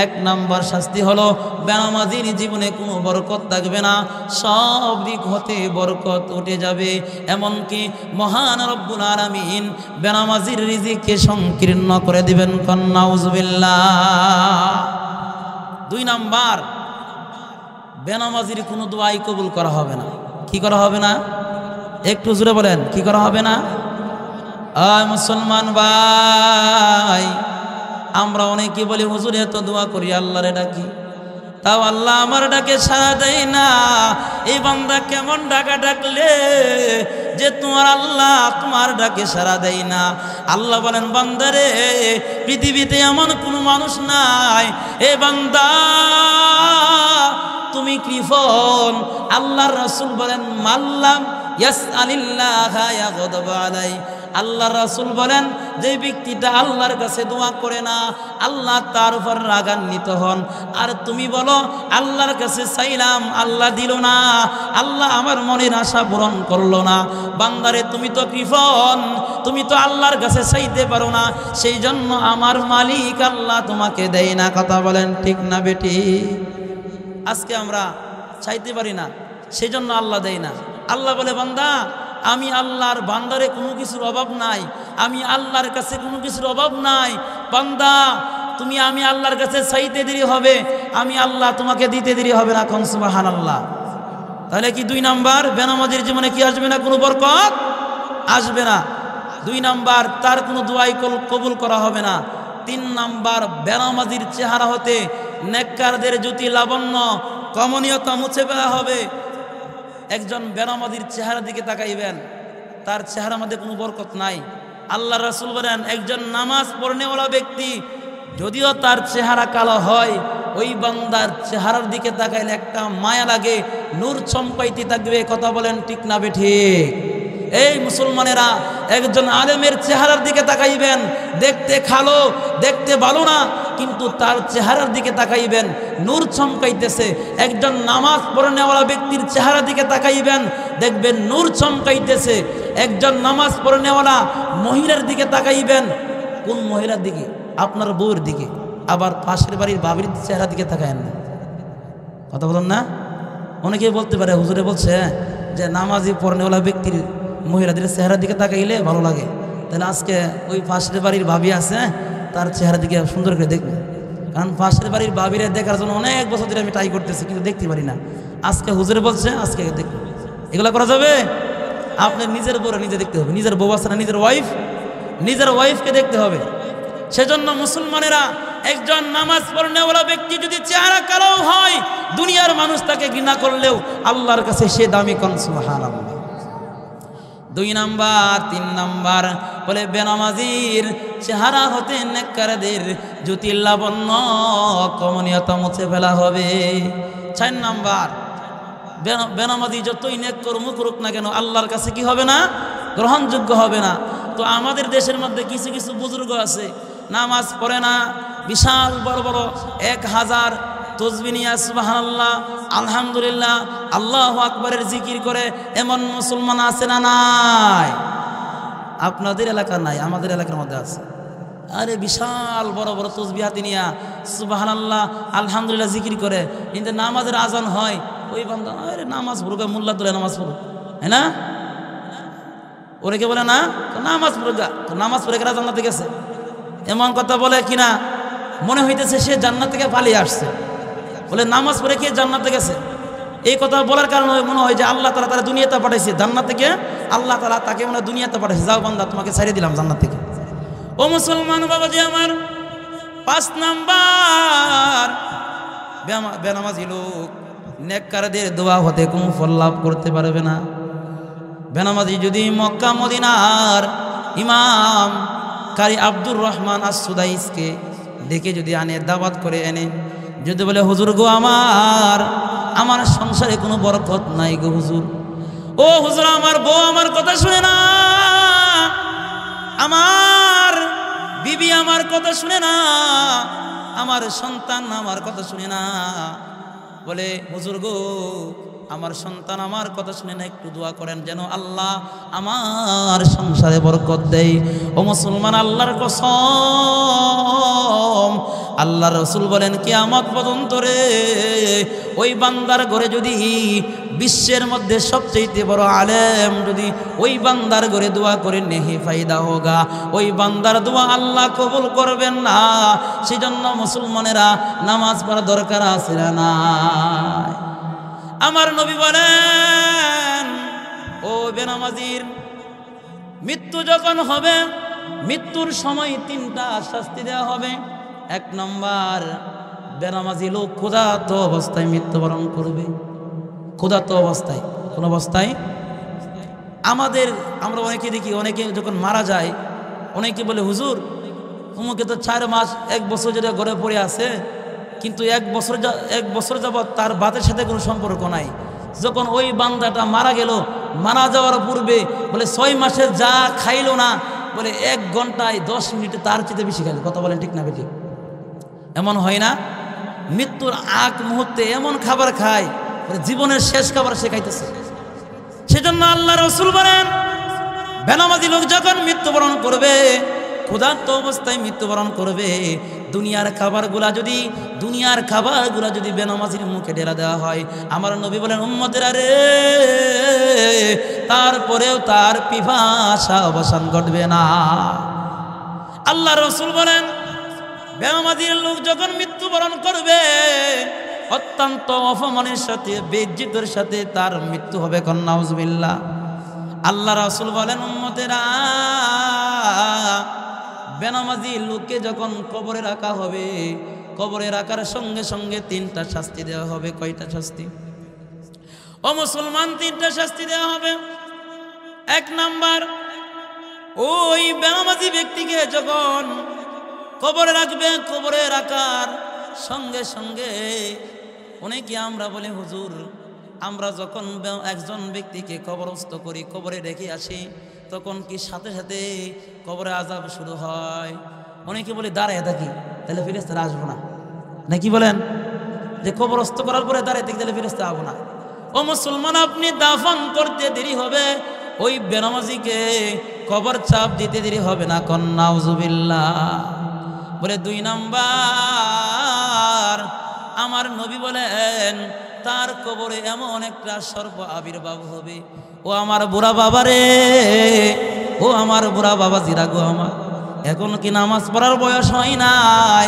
1 নাম্বার শাস্তি হলো বেনামাজির জীবনে কোনো বরকত থাকবে না, সব দিক হতে বরকত উঠে যাবে। এমনকি মহান রব্বুল আলামিন বেনামাজির রিজিককে সংকীর্ণ করে দিবেন। নাউজুবিল্লাহ। 2 নাম্বার, বেনামাজির কোনো দোয়াই কবুল করা হবে না। কি করা হবে না? একটু জোরে বলেন, কি করা হবে না? মুসলমান ভাই, আমরা অনেকে বলি হুজুর এত দোয়া করি, আল্লাহরে ডাকি, তাও আল্লাহ আমার ডাকে সাড়া দেয় না। এই বান্দা কেমন ডাকা ডাকলে যে তোমার আল্লাহ তোমার ডাকে সাড়া দেয় না? আল্লাহ বলেন, বান্দারে পৃথিবীতে এমন কোনো মানুষ নাই, এ বান্দা তুমি কৃপণ। আল্লাহর রাসূল বলেন, মাল্লাম ইয়াসআলিল্লাহা ইয়াগদাব আলাই। আল্লাহর রাসূল বলেন, যে ব্যক্তিটা আল্লাহর কাছে দোয়া করে না, আল্লাহ তার উপর রাগান্বিত হন। আর তুমি বলো আল্লাহর কাছে চাইলাম, আল্লাহ দিল না, আল্লাহ আমার মনের আশা পূরণ করলো না। বান্দারে তুমি তো কৃপণ, তুমি তো আল্লাহর কাছে চাইতে পারো না, সেই জন্য আমার মালিক আল্লাহ তোমাকে দেয় না। কথা বলেন ঠিক না বেটি? আজকে আমরা চাইতে পারি না, সেই জন্য আল্লাহ দেয় না। আল্লাহ বলে, বান্দা আমি আল্লাহর বান্দারে কোনো কিছুর অভাব নাই, আমি আল্লাহর কাছে কোনো কিছুর অভাব নাই। বান্দা তুমি আমি আল্লাহর কাছে চাইতে দেরি হবে, আমি আল্লাহ তোমাকে দিতে দেরি হবে না। কোন সুবহানাল্লাহ। তাহলে কি 2 নাম্বার, বেনামাজির জীবনে কি আসবে না? কোনো বরকত আসবে না। 2 নাম্বার, তার কোনো দোয়াই কবুল করা হবে না। 3 নাম্বার, বেনামাজির চেহারা হতে নেককারদের জ্যোতি লাবণ্য কমনীয়তা মুছে ফেলা হবে। একজন বেনামাজির চেহারা দিকে তাকাইবেন, তার চেহারার মধ্যে কোনো বরকত নাই। আল্লাহ রাসূল বলেন, একজন নামাজ পড়নেওয়ালা ব্যক্তি যদিও তার চেহারা কালো হয়, ওই বান্দার চেহারার দিকে তাকাইলে একটা মায়া লাগে, নূর চমকাইতে থাকবে। কথা বলেন ঠিক না বেঠিক? এই মুসলমানেরা, একজন আলেমের চেহারার দিকে তাকাইবেন, দেখতে খালো, দেখতে ভালো না, কিন্তু তার চেহারার দিকে তাকাইবেন, নূর চমকাইতেছে। একজন নামাজ পড়নেওয়ালা ব্যক্তির চেহারার দিকে তাকাইবেন, দেখবেন নূর চমকাইতেছে। একজন নামাজ পড়নেওয়ালা মহিলার দিকে তাকাইবেন, কোন মহিলার দিকে? আপনার বউয়ের দিকে। আবার পাশের বাড়ির বাবির চেহারা দিকে তাকায়েন না। কথা বলেন না? অনেকে বলতে পারে, হুজুরে বলছে যে নামাজি পড়নেওয়ালা ব্যক্তির মহিলাদের চেহারার দিকে তাকাইলে ভালো লাগে। তাহলে আজকে ওই পাশের বাড়ির ভাবি আছে, তার চেহারা দিকে সুন্দর করে দেখবে। কারণ পাশের বাড়ির ভাবিরে দেখার জন্য অনেক বছর ধরে আমি ট্রাই করতেছি, কিন্তু দেখতে পারি না। আজকে হুজুরে বলছে, আজকে দেখবে। এগুলো করা যাবে? আপনার নিজের বউরে নিজে দেখতে হবে। নিজের বউ আছে না, নিজের ওয়াইফকে দেখতে হবে। সেজন্য মুসলমানেরা, একজন নামাজ পড়নেওয়ালা ব্যক্তি যদি চেহারা কালো হয়, দুনিয়ার মানুষ তাকে ঘৃণা করলেও আল্লাহর কাছে সে দামি। কোন সুবহানাল্লাহ। 2 নাম্বার, 3 নাম্বার বলে বেনামাজির চেহারা হতে নেককারদের জ্যোতি লাবণ্য কমনীয়তা মুছে ফেলা হবে। 4 নাম্বার, বেনামাজি যতই নেক কর্ম করুক না কেন, আল্লাহর কাছে কি হবে না? গ্রহণযোগ্য হবে না। তো আমাদের দেশের মধ্যে কিছু কিছু বুজুর্গ আছে, নামাজ পড়ে না, বিশাল বড় বড় 1000 তসবিহ নিয়া সুবহানাল্লাহ, আলহামদুলিল্লাহ, আল্লাহু আকবারের জিকির করে এমন মুসলমান আছে না নাই? আপনাদের এলাকা নাই, আমাদের এলাকার মধ্যে আছে। আরে বিশাল বড় বড় তসবিহ হাতে নিয়া সুবহানাল্লাহ, আলহামদুলিল্লাহ জিকির করে, কিন্তু নামাজের আজান হয়, ওই বান্দা আরে নামাজ পড়ুক, মোল্লা তুলে নামাজ পড়ুক, হ্যাঁ না? ওরে কে বলে না নামাজ পড়ুক, নামাজ পড়ে কেনা জান্নাতে গেছে, এমন কথা বলে কিনা মনে হইতেছে সে জান্নাত থেকে পালিয়ে আসছে। বলে নামাজ পড়ে কে জান্নাতে গেছে, এই কথা বলার কারণে মনে হয় যে আল্লাহ তাআলা তারা দুনিয়াতে পাঠাইছে জান্নাত থেকে, আল্লাহ তাআলা তাকে মনে দুনিয়াতে পাঠাইছে, যাও বান্দা তোমাকে ছেড়ে দিলাম জান্নাত থেকে। ও মুসলমান বাবাজি আমার, 5 নাম্বার, বেনামাজি লোক নেককারদের দোয়া হতে কোনো ফল লাভ করতে পারবে না। বেনামাজি যদি মক্কা মদিনার ইমাম কারি আব্দুর রহমান আস-সুদাইসকে ডেকে যদি আনে, দাওয়াত করে এনে যদি বলে, হুজুর গো আমার সংসারে কোনো বরকত নাই গো হুজুর, ও হুজুর আমার বউ আমার কথা শুনে না, আমার বিবি আমার কথা শুনে না, আমার সন্তান আমার কথা শুনে না, বলে হুজুর গো আমার সন্তান আমার কথা শুনে না, একটু দোয়া করেন যেন আল্লাহ আমার সংসারে বরকত দেয়। ও মুসলমান, আল্লাহর কসম, আল্লাহ রসুল বলেন কিয়ামত পর্যন্ত রে ওই বান্দার ঘরে যদি বিশ্বের মধ্যে সবচেয়ে বড় আলেম যদি ওই বান্দার ঘরে দোয়া করে নেহি ফায়দা হোগা, ওই বান্দার দোয়া আল্লাহ কবুল করবেন না। সেজন্য মুসলমানেরা নামাজ পড়া দরকার আছে না? আমার নবী বলেন, ও বেনামাজির মৃত্যু যখন হবে, মৃত্যুর সময় তিনটা শাস্তি দেওয়া হবে। এক নম্বর, বেনামাজি লোক ক্ষুধার্ত অবস্থায় মৃত্যুবরণ করবে। ক্ষুধার্ত অবস্থায়, কোন অবস্থায়? আমরা অনেকে দেখি, অনেকে যখন মারা যায় অনেকে বলে, হুজুর অমুকে তো 4 মাস 1 বছর যেটা ঘরে পড়ে আছে, কিন্তু 1 বছর যাবৎ তার বাতের সাথে কোনো সম্পর্ক নাই। যখন ওই বান্দাটা মারা গেল, মারা যাওয়ার পূর্বে বলে 6 মাসে যা খাইলো না, বলে 1 ঘন্টায় 10 মিনিটে তার চেয়ে বেশি খাইল। কথা বলেন ঠিক না বেটি? এমন হয় না? মৃত্যুর আগ মুহূর্তে এমন খাবার খায়, জীবনের শেষ খাবার সে খাইতেছে। সেজন্য আল্লাহ রসুল বলেন, বেনামাজি লোক যখন মৃত্যুবরণ করবে, ক্ষুধার্ত অবস্থায় মৃত্যুবরণ করবে, দুনিয়ার খাবারগুলা যদি বেনামাজির মুখে ঢেলা দেওয়া হয়, আমার নবী বলেন উম্মতেরা রে, তারপরেও তার পিপাসা অবসান ঘটবে না। আল্লাহ রসুল বলেন, বেনামাজির লোক যখন মৃত্যুবরণ করবে, অত্যন্ত অপমানের সাথে, বেইজ্জতের সাথে তার মৃত্যু হবে। নাউজুবিল্লাহ। আল্লাহ রাসূল বলেন, উম্মতেরা বেনামাজি লোককে যখন কবরে রাখা হবে, কবরে রাখার সঙ্গে সঙ্গে 3টা শাস্তি দেওয়া হবে। কয়টা শাস্তি? ও মুসলমান, 3টা শাস্তি দেওয়া হবে। 1 নাম্বার, ওই বেনামাজি ব্যক্তিকে যখন কবরে রাখবে, কবরে রাখার সঙ্গে সঙ্গে অনেকে আমরা বলি, হুজুর আমরা যখন একজন ব্যক্তিকে কবরস্থ করি, কবরে রেখে আসি, তখন কি সাথে সাথে কবরে আযাব শুরু হয়? অনেকে বলে দাঁড়ায় থাকি, তাহলে ফেরেশতারা আসবো না, নাকি বলেন? যে কবরস্থ করার পরে দাঁড়ায় থাকি, তাহলে ফেরেশতা আসবো না। ও মুসলমান, আপনি দাফন করতে দেরি হবে, ওই বেনামাজিকে কবর চাপ দিতে দেরি হবে না। নাউজুবিল্লাহ। বলে 2 নাম্বার, আমার নবী বলেন তার কবরে এমন একটা সর্প আবির্ভাব হবে। ও আমার বুড়া বাবা রে, ও আমার বুড়া বাবা জিরা গো, আমার এখন কি নামাজ পড়ার বয়স হয় নাই?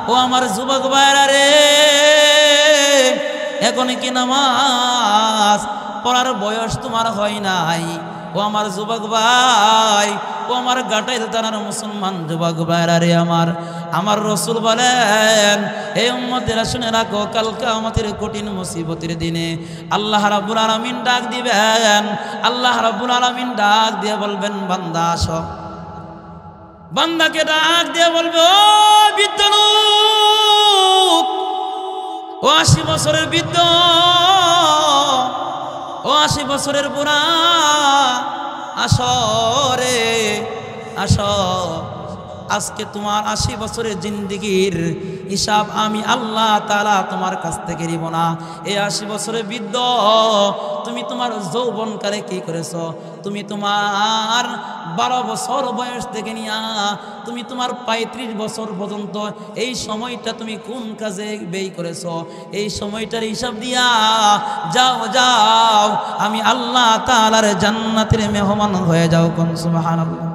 ও আমার যুবক ভাইরা রে, এখন কি নামাজ পড়ার বয়স তোমার হয় নাই? ও আমার যুবক ভাই, ও আমার গাটাইল থানার মুসলমান যুবক ভাইরা রে, আমার রসুল বলেন, এই উম্মতেরা শুনে রাখো, কাল কিয়ামতের কঠিন মুসিবতের দিনে আল্লাহ রাব্বুল আলামিন ডাক দিবেন। আল্লাহ রাব্বুল আলামিন ডাক দিয়ে বলবেন, বান্দা আসো। বান্দাকে ডাক দিয়ে বলবে, ও বৃদ্ধ লোক, ও 80 বছরের বৃদ্ধ, ও 80 বছরের বুড়া, আসো রে, আসো। আজকে তোমার 80 বছরের জিন্দেগির হিসাব আমি আল্লাহ তাআলা তোমার কাছ থেকে নিব না। এই 80 বছরের বৃদ্ধ, তুমি তোমার যৌবনকালে কি করেছো? তুমি তোমার 12 বছর বয়স থেকে নিয়ে তুমি তোমার 35 বছর পর্যন্ত এই সময়টা তুমি কোন কাজে ব্যয় করেছো? এই সময়টার হিসাব দিয়া যাও, যাও, আমি আল্লাহ তাআলার জান্নাতের মেহমান হয়ে যাও। কোন সুবহানাল্লাহ।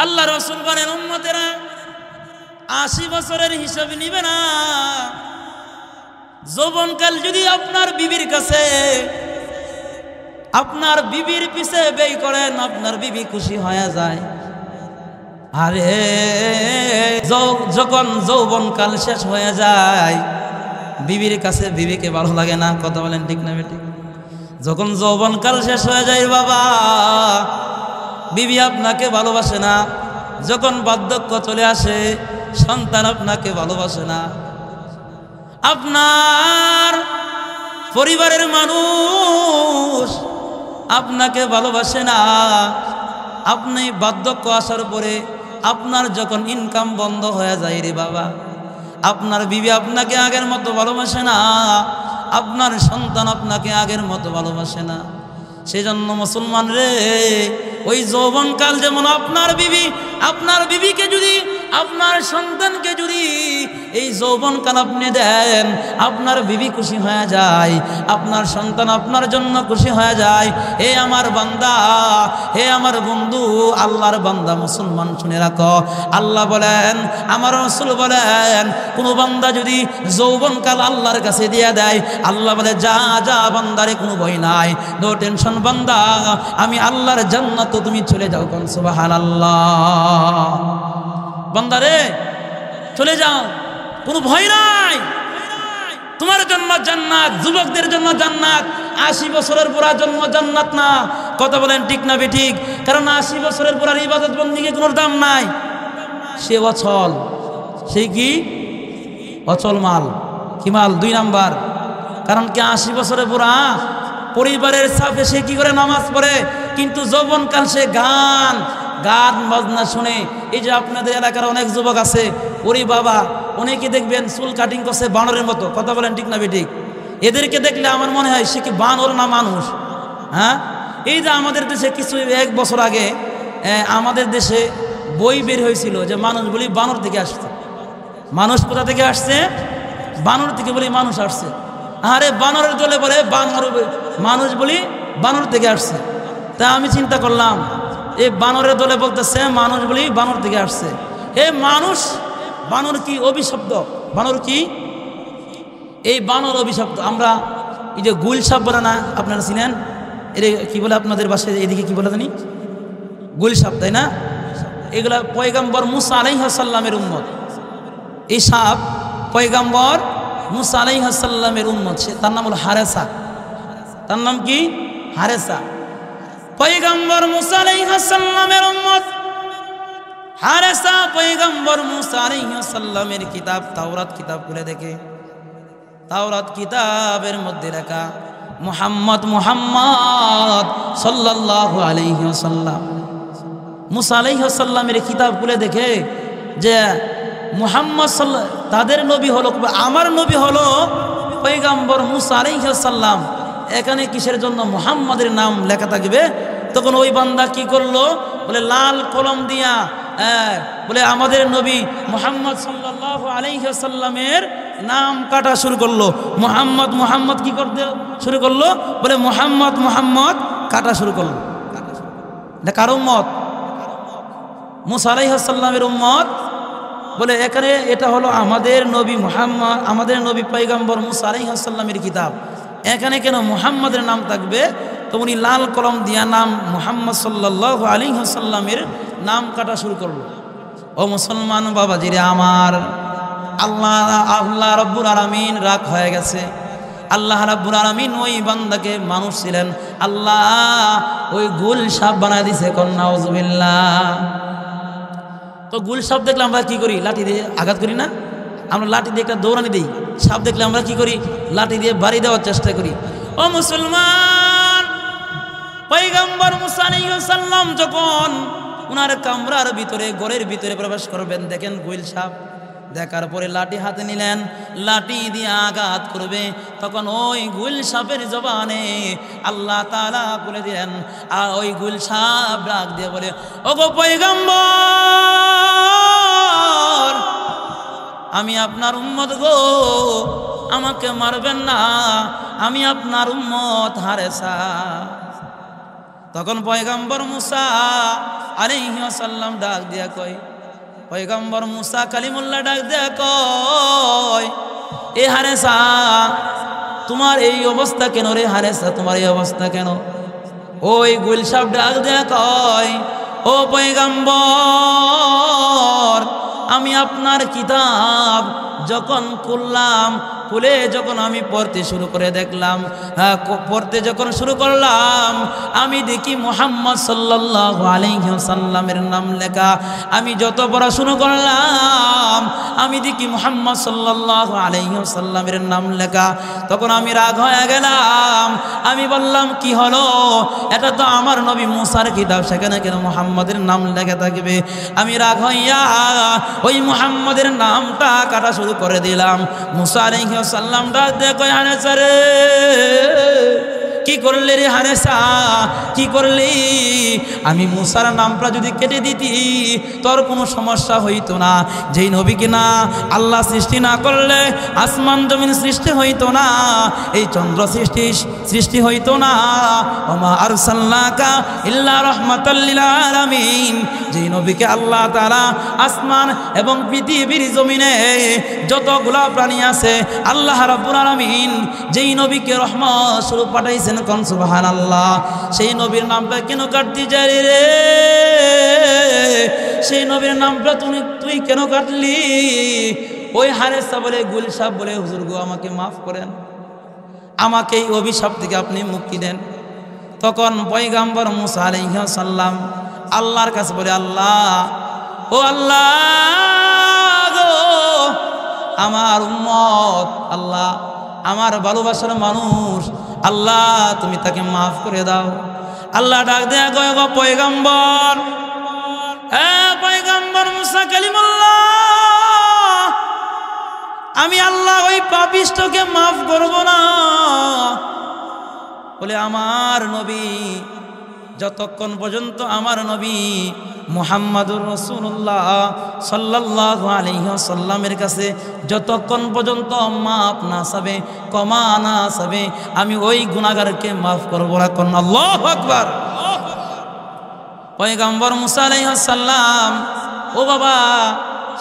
আল্লাহ রাসূল বলেন, উম্মতেরা 80 বছরের হিসাব নিবে না। যৌবনকাল যদি আপনার বিবির কাছে, আপনার বিবির পিছে ব্যয় করেন, আপনার বিবি খুশি হয়ে যায়। আরে যখন যৌবনকাল শেষ হয়ে যায়, বিবির কাছে বিবিকে ভালো লাগে না। কথা বলেন ঠিক না বেটি? যখন যৌবনকাল শেষ হয়ে যায় বাবা, বিবি আপনাকে ভালোবাসে না, যখন বার্ধক্য চলে আসে সন্তান আপনাকে ভালোবাসে না, আপনার পরিবারের মানুষ আপনাকে ভালোবাসে না। আপনি বার্ধক্য আসার পরে আপনার যখন ইনকাম বন্ধ হয়ে যায় রে বাবা, আপনার বিবি আপনাকে আগের মতো ভালোবাসে না, আপনার সন্তান আপনাকে আগের মতো ভালোবাসে না। সেজন্য মুসলমান রে, ওই যৌবনকাল যেমন আপনার বিবিকে যদি, আপনার সন্তানকে যদি এই যৌবনকাল আপনি দেন, আপনার বিবি খুশি হয়ে যায়, আপনার সন্তান আপনার জন্য খুশি হয়ে যায়। হে আমার বান্দা, হে আমার বন্ধু, আল্লাহর বান্দা মুসলমান শুনে রাখো, আল্লাহ বলেন, আমার রাসূল বলেন, কোনো বান্দা যদি যৌবনকাল আল্লাহর কাছে দিয়ে দেয়, আল্লাহ বলে যা যা বান্দারে কোনো ভয় নাই, নো টেনশন বান্দা, আমি আল্লাহর জান্নাত তুমি চলে যাও। কোন সুবহানাল্লাহ। বান্দারে চলে যাও, কোনো ভয় নাই, তোমার জন্য জান্নাত, যুবকদের জন্য জান্নাত। 80 বছরের পুরা জন্ম জান্নাত না, কথা বলেন ঠিক না বেঠিক? কারণ 80 বছরের পুরার ইবাদত বন্দিকে কোনো দাম নাই, সে অচল, সে কি অচল মাল। কি মাল? 2 নাম্বার। কারণ কি 80 বছরের পুরা পরিবারের চাপে সে কি করে নামাজ পড়ে, কিন্তু যৌবনকাল সে গান বাজনা শুনে। এই যে আপনাদের এলাকার অনেক যুবক আছে, ওরে বাবা, অনেকে দেখবেন চুল কাটিং করছে বানরের মতো, কথা বলেন ঠিক না বেঠিক? এদেরকে দেখলে আমার মনে হয় সে কি বানর না মানুষ? হ্যাঁ, এই যে আমাদের দেশে কিছু 1 বছর আগে আমাদের দেশে বই বের হয়েছিল যে মানুষ বলি বানর থেকে আসছে। মানুষ কোথা থেকে আসছে? বানর থেকে বলি মানুষ আসছে। আরে বানরের দলে বলে মানুষ বলি বানর থেকে আসছে। তা আমি চিন্তা করলাম, এই বানরের দলে বলতেছে মানুষ বলি বানর থেকে আসছে। এ মানুষ, বানর কি অভিশব্দ? বানর কি? এই বানর অভিশব্দ। আমরা এই যে গুল সাপ বলে না, আপনারা চিনেন? এর কি বলে আপনাদের বাসায় এদিকে কি বলে জানি? গুল সাপ, তাই না? এগুলা পয়গম্বর মুসা আলাইহিস সালামের উম্মত। এই সাপ পয়গম্বর মুসা আলাইহিস সালামের উম্মত, তার নাম হলো হারেসা। তার নাম কি? হারেসা। পয়গম্বর মুসা আলাইহিস সালামের উম্মত হারেসা পয়গম্বর মুসা আলাইহিস সালামের কিতাব তাওরাত কিতাব খুলে দেখে, তাওরাত কিতাবের মধ্যে লেখা মুহাম্মদ সাল্লাল্লাহু আলাইহি ওয়াসাল্লাম। মুসা আলাইহিস সালামের কিতাব খুলে দেখে যে মুহাম্মদ তাদের নবী হলো, আমার নবী হলো পয়গম্বর মুসা আলাইহিস সালাম। এখানে কিসের জন্য মুহাম্মাদের নাম লেখা থাকবে? তখন ওই বান্দা কি করলো? বলে লাল কলম দিয়া বলে আমাদের নবী মুহাম্মদ সাল্লাল্লাহু আলাইহি ওয়াসাল্লামের নাম কাটা শুরু করলো। মুহাম্মদ কি করতে শুরু করলো? বলে মুহাম্মদ কাটা শুরু করলো। এটা কার উম্মত? মুসা আলাইহিস সালামের উম্মত। বলে এখানে এটা হলো আমাদের নবী মুহাম্মদ, আমাদের নবী পয়গম্বর মুসা আলাইহিস সালামের কিতাব, এখানে কেন মুহাম্মাদের নাম থাকবে? তো উনি লাল কলম দিয়া নাম মুহাম্মদ সাল্লাল্লাহু আলাইহি ওয়াসাল্লামের নাম কাটা শুরু করলো। ও মুসলমান বাবাজিরে আমার, আল্লাহ রাব্বুল আলামিন রাগ হয়ে গেছে। আল্লাহ রাব্বুল আলামিন ওই বান্দাকে, মানুষ ছিলেন, আল্লাহ ওই গুল সাপ বানায় দিছে। কোন নাউজুবিল্লাহ। তো গুল সাপ দেখলে আমরা কি করি? লাঠি দিয়ে আঘাত করি না? আমরা লাঠি দিয়ে একটা দৌড়ানি দিই। সাপ দেখলে আমরা কি করি? লাঠি দিয়ে বাড়ি দেওয়ার চেষ্টা করি। ও মুসলমান, পয়গম্বর মুসা আলাইহিস সালাম যখন উনার কামরার ভিতরে, ঘরের ভিতরে প্রবেশ করবেন, দেখেন গুল সাপ। দেখার পরে লাঠি হাতে নিলেন, লাঠি দিয়ে আঘাত করবে, তখন ওই গুল সাপের জবানে আল্লাহ তাআলা বলে দিলেন, আর ওই গুল সাপ ডাক দিয়ে বলে, ওগো পয়গম্বর, আমি আপনার উম্মত গো, আমাকে মারবেন না, আমি আপনার উম্মত হারেসা। তখন পয়গম্বর মুসা আলাইহিস সালাম ডাক দিয়া কয়, পয়গম্বর মুসা কালিমুল্লাহ ডাক দিয়া কয়, এ হারেসা, তোমার এই অবস্থা কেন রে হারেসা? তোমার এই অবস্থা কেন? ওই গুল সাপ ডাক দিয়া কয়, ও পয়গম্বর, আমি আপনার কিতাব যখন খুললাম, খুলে যখন আমি পড়তে শুরু করে দেখলাম, পড়তে যখন শুরু করলাম আমি দেখি মুহাম্মদ সাল্লাল্লাহু আলাইহি ওয়াসাল্লামের নাম লেখা। আমি যত পড়া শুরু করলাম আমি দেখি মুহাম্মদ সাল্লাল্লাহু আলাইহি ওয়াসাল্লামের নাম লেখা। তখন আমি রাগ হয়ে গেলাম। আমি বললাম, কি হলো? এটা তো আমার নবী মুসার কিতাব, সেখানে কেন মুহাম্মদের নাম লেখা থাকবে? আমি রাগ হইয়া ওই মুহাম্মদের নামটা কাটা শুরু করে দিলাম। মুসা আলাইহিস সালামটা দেখো, হানেসা রে, কি করলি রে হানেসা, কি করলি? আমি মুসার নামটা যদি কেটে দিতি তোর কোনো সমস্যা হইতো না। যেই নবীকে না আল্লাহ সৃষ্টি না করলে আসমান জমিন সৃষ্টি হইতো না, এই চন্দ্র সৃষ্টি হইতো না। ওমা আরসালনাকা ইল্লা রাহমাতাল লিল আলামিন, যেই নবীকে আল্লাহ তাআলা আসমান এবং পৃথিবীর জমিনে যতগুলা প্রাণী আছে আল্লাহ রাব্বুল আলামিন যেই নবীকে রহমত স্বরূপ পাঠাইছেন, কোন সুবহানাল্লাহ। সেই নবীর নামটা কেন কাটতে যাই রে? সেই নবীর নামটা তুই কেন কাটলি? ওই হারেসা বলে, গুলশাব বলে, হুজুর গো আমাকে মাফ করেন, আমাকে এই অভিশাপ থেকে আপনি মুক্তি দেন। তখন পয়গাম্বর মুসা আলাইহিস সালাম আল্লাহর কাছে বলে, আল্লাহ, ও আল্লাহ গো, আমার উম্মত, আল্লাহ আমার ভালোবাসার মানুষ, আল্লাহ তুমি তাকে মাফ করে দাও। আল্লাহ ডাক দেয়া গো পয়গাম্বর, পয়গাম্বর মুসা কালিমুল্লাহ, আমি আল্লাহ ওই পাপিষ্ঠকে মাফ করব না। বলে, আমার নবী, যতক্ষণ পর্যন্ত আমার নবী মুহাম্মাদুর রাসূলুল্লাহ সাল্লাল্লাহু আলাইহি ওয়াসাল্লামের কাছে যতক্ষণ পর্যন্ত মাফ না চাবে, ক্ষমা না চাবে, আমি ওই গুনাহগারকে মাফ করব না। কোন আল্লাহু আকবার। পয়গম্বর মুসা আলাইহিস সালাম, ও বাবা,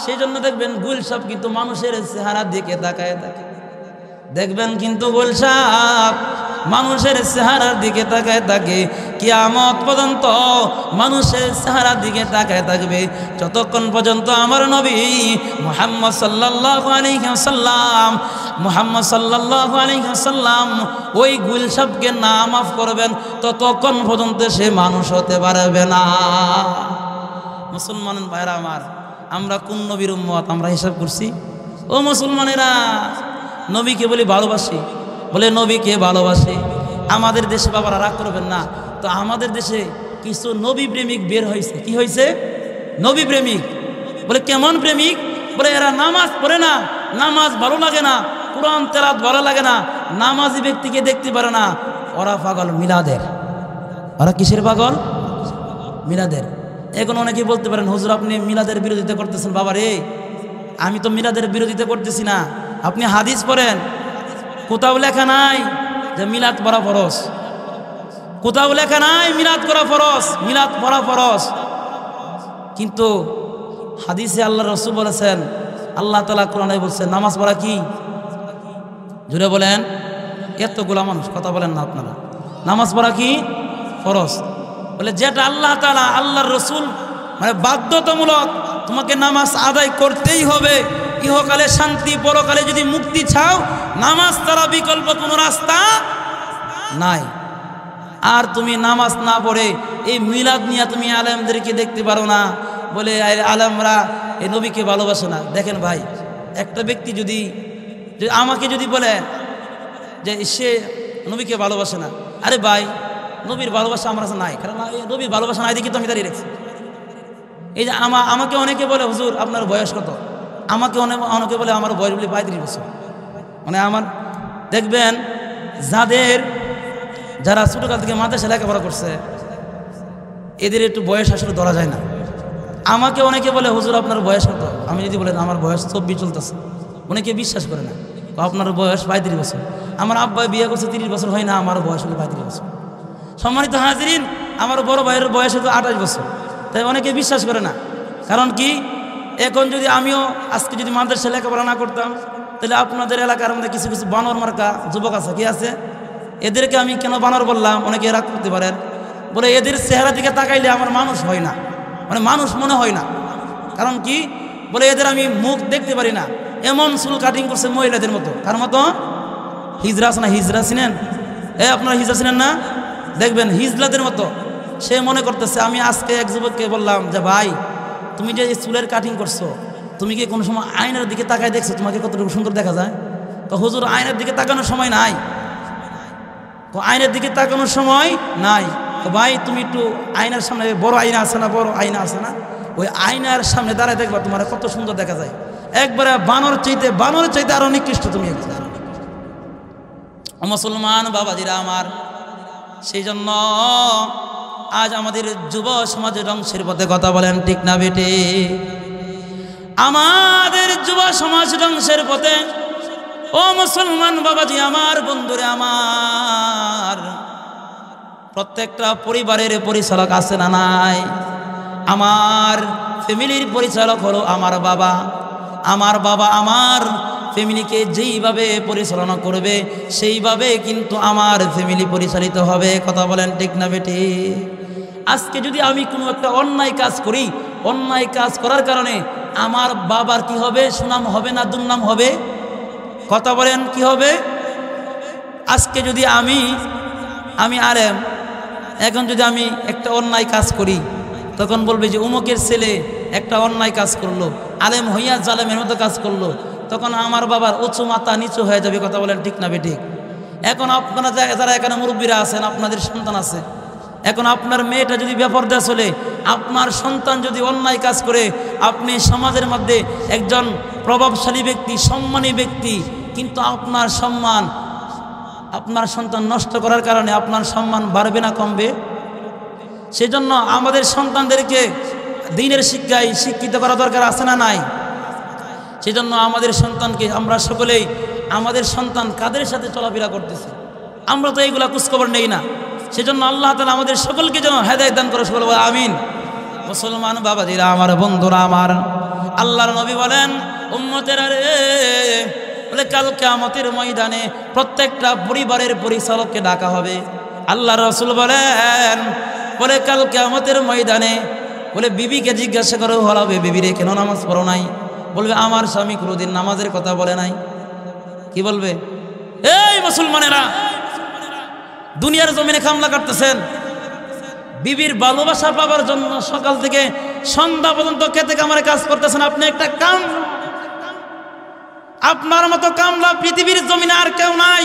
সেই জন্য দেখবেন গুলশাব কিন্তু মানুষের চেহারার দিকে তাকায় থাকে, দেখবেন কিন্তু গুলশাব মানুষের চেহারার দিকে তাকায় থাকে, কিয়ামত পর্যন্ত মানুষের চেহারার দিকে তাকায় থাকবে, যতক্ষণ পর্যন্ত আমার নবী মুহাম্মদ সাল্লাল্লাহু আলাইহি ওয়াসাল্লাম ওই গুলশাবকে না মাফ করবেন ততক্ষণ পর্যন্ত সে মানুষ হতে পারবে না। মুসলমান ভাইরা আমার, আমরা কোন নবীর উম্মত আমরা হিসাব করছি? ও মুসলমানেরা, নবীকে বলি ভালোবাসি, বলে নবীকে ভালোবাসি। আমাদের দেশে বাবারা রাগ করবেন না, তো আমাদের দেশে কিছু নবী প্রেমিক বের হয়েছে। কি হয়েছে? নবী প্রেমিক। বলে কেমন প্রেমিক? বলে এরা নামাজ পড়ে না, নামাজ ভালো লাগে না, কুরআন তেলাওয়াত ভালো লাগে না, নামাজি ব্যক্তিকে দেখতে পারে না, ওরা পাগল মিলাদের। ওরা কিসের পাগল? মিলাদের। এখন অনেকেই বলতে পারেন, হুজুর আপনি মিলাদের বিরোধিতা করতেছেন। বাবা রে, আমি তো মিলাদের বিরোধিতা করতেছি না, আপনি হাদিস পড়েন, কোথাও লেখা নাই যে মিলাদ পড়া ফরজ, কোথাও লেখা নাই মিলাদ করা ফরজ, মিলাদ পড়া ফরজ। কিন্তু হাদিসে আল্লাহ রাসূল বলেছেন, আল্লাহ তাআলা কোরআনে বলছেন নামাজ পড়া কি? জুড়ে বলেন, এতগুলা মানুষ কথা বলেন না আপনারা। নামাজ পড়া কি? ফরজ। বলে যেটা আল্লাহ তাআলা আল্লাহর রাসূল মানে বাধ্যতামূলক তোমাকে নামাজ আদায় করতেই হবে, ইহকালে শান্তি পরকালে যদি মুক্তি চাও, নামাজ ছাড়া বিকল্প কোনো রাস্তা নাই। আর তুমি নামাজ না পড়ে এই মিলাদ নিয়ে তুমি আলেমদেরকে দেখতে পারো না, বলে আলেমরা এই নবীকে ভালোবাসে না। দেখেন ভাই, একটা ব্যক্তি যদি আমাকে যদি বলে যে সে নবীকে ভালোবাসে না, আরে ভাই নবীর ভালোবাসা আমার কাছে নাই, কারণ নবীর ভালোবাসা নাই দেখি তো আমি দাঁড়িয়ে রেখেছি। এই যে আমাকে অনেকে বলে হুজুর আপনার বয়স কত? আমাকে অনেকে বলে আমার বয়স বলে 35 বছর। মানে আমার দেখবেন যারা ছোটকাল থেকে মাদ্রাসায় লেখাপড়া করছে এদের একটু বয়স আসলে ধরা যায় না। আমাকে অনেকে বলে হুজুর আপনার বয়স কত? আমি যদি বলেন আমার বয়স 24 চলতেছে, অনেকে বিশ্বাস করে না, আপনার বয়স 35 বছর। আমার আব্বা বিয়ে করছে 30 বছর হয় না, আমার বয়স হলো 35 বছর। সম্মানিত হাজিরিন, আমার বড় ভাইয়ের বয়স হতো 28 বছর। তাই অনেকে বিশ্বাস করে না। কারণ কি, এখন যদি আমিও আজকে যদি মাদ্রাসায় লেখাপড়া না করতাম, তাহলে আপনাদের এলাকার মধ্যে কিছু কিছু বানর মার্কা যুবক আছে, কি আছে? এদেরকে আমি কেন বানর বললাম অনেকে রাগ করতে পারেন। বলে এদের চেহারা দিকে তাকাইলে আমার মানুষ হয় না, মানে মানুষ মনে হয় না। কারণ কি, বলে এদের আমি মুখ দেখতে পারি না, এমন চুল কাটিং করছে মহিলাদের মতো। কার মতো? হিজরা আছে না, হিজরা চিনেন? আপনারা হিজরা চিনেন না? দেখবেন হিজলাদের মতো। সে মনে করতেছে, আমি আজকে এক যুবককে বললাম যে ভাই তুমি যে চুলের কাটিং করছো, তুমি কি কোনো সময় আয়নার দিকে তাকায় দেখছো তোমাকে কতটুকু সুন্দর দেখা যায়? তো হুজুর আয়নার দিকে তাকানোর সময় নাই। আয়নার দিকে তাকানোর সময় নাই। তো ভাই তুমি একটু আয়নার সামনে, বড় আয়না আছে না, বড় আয়না আছে না, ওই আয়নার সামনে দাঁড়ায় দেখবা তোমার কত সুন্দর দেখা যায়। একবারে বানর চাইতে আরো নিকৃষ্ট তুমি একবার। মুসলমান বাবাজিরা আমার, সেই জন্য আজ আমাদের যুব সমাজের ধ্বংসের পথে কথা বলেন ঠিক না বেটে? আমাদের যুব সমাজ ধ্বংসের পথে। ও মুসলমান বাবাজি আমার, বন্ধুরে আমার, প্রত্যেকটা পরিবারের পরিচালক আছে না নাই? আমার ফ্যামিলির পরিচালক হলো আমার বাবা। আমার বাবা আমার ফ্যামিলিকে যেইভাবে পরিচালনা করবে সেইভাবে কিন্তু আমার ফ্যামিলি পরিচালিত হবে। কথা বলেন ঠিক না বেটি? আজকে যদি আমি কোনো একটা অন্যায় কাজ করি, অন্যায় কাজ করার কারণে আমার বাবার কি হবে? সুনাম হবে না দুর্নাম হবে? কথা বলেন কি হবে? আজকে যদি আমি আলেম, এখন যদি আমি একটা অন্যায় কাজ করি, তখন বলবে যে উমুকের ছেলে একটা অন্যায় কাজ করলো, আলেম হইয়া জালেমের মতো কাজ করলো, তখন আমার বাবার উঁচু মাথা নিচু হয়ে যাবে। কথা বলেন ঠিক না বেঠিক? এখন আপনারা যারা এখানে মুরব্বীরা আছেন, আপনাদের সন্তান আছে, এখন আপনার মেয়েটা যদি বেপরদা চলে, আপনার সন্তান যদি অন্যায় কাজ করে, আপনি সমাজের মধ্যে একজন প্রভাবশালী ব্যক্তি, সম্মানী ব্যক্তি, কিন্তু আপনার সম্মান আপনার সন্তান নষ্ট করার কারণে আপনার সম্মান বাড়বে না কমবে? সেজন্য আমাদের সন্তানদেরকে দ্বীনের শিক্ষায় শিক্ষিত করা দরকার আছে না নাই? সেজন্য আমাদের সন্তানকে আমরা সকলেই, আমাদের সন্তান কাদের সাথে চলাফেরা করতেছে আমরা তো এইগুলা খোঁজখবর নেই না। সেজন্য আল্লাহ তাআলা আমাদের সকলকে যেন হেদায়েত দান করে, সকল বলে আমিন। মুসলমান বাবাজিরা আমার, বন্ধুরা আমার, আল্লাহর নবী বলেন উম্মতেরা রে, বলে কাল কিয়ামতের ময়দানে প্রত্যেকটা পরিবারের পরিচালককে ডাকা হবে। আল্লাহর রাসূল বলেন, বলে কাল কিয়ামতের ময়দানে বলে বিবিকে জিজ্ঞাসা করো হবে, বিবি রে কেন নামাজ পড়ো নাই? বলবে আমার স্বামী কোনোদিন নামাজের কথা বলে নাই। কি বলবে? এই মুসলমানেরা দুনিয়ার জমিনে কামলা করতেছেন, বিবির ভালোবাসা পাবার জন্য সকাল থেকে সন্ধ্যা পর্যন্ত খেতে কামারে কাজ করতেছেন। আপনি একটা কাম, আপনার মতো কামলা পৃথিবীর জমিনে আর কেউ নাই।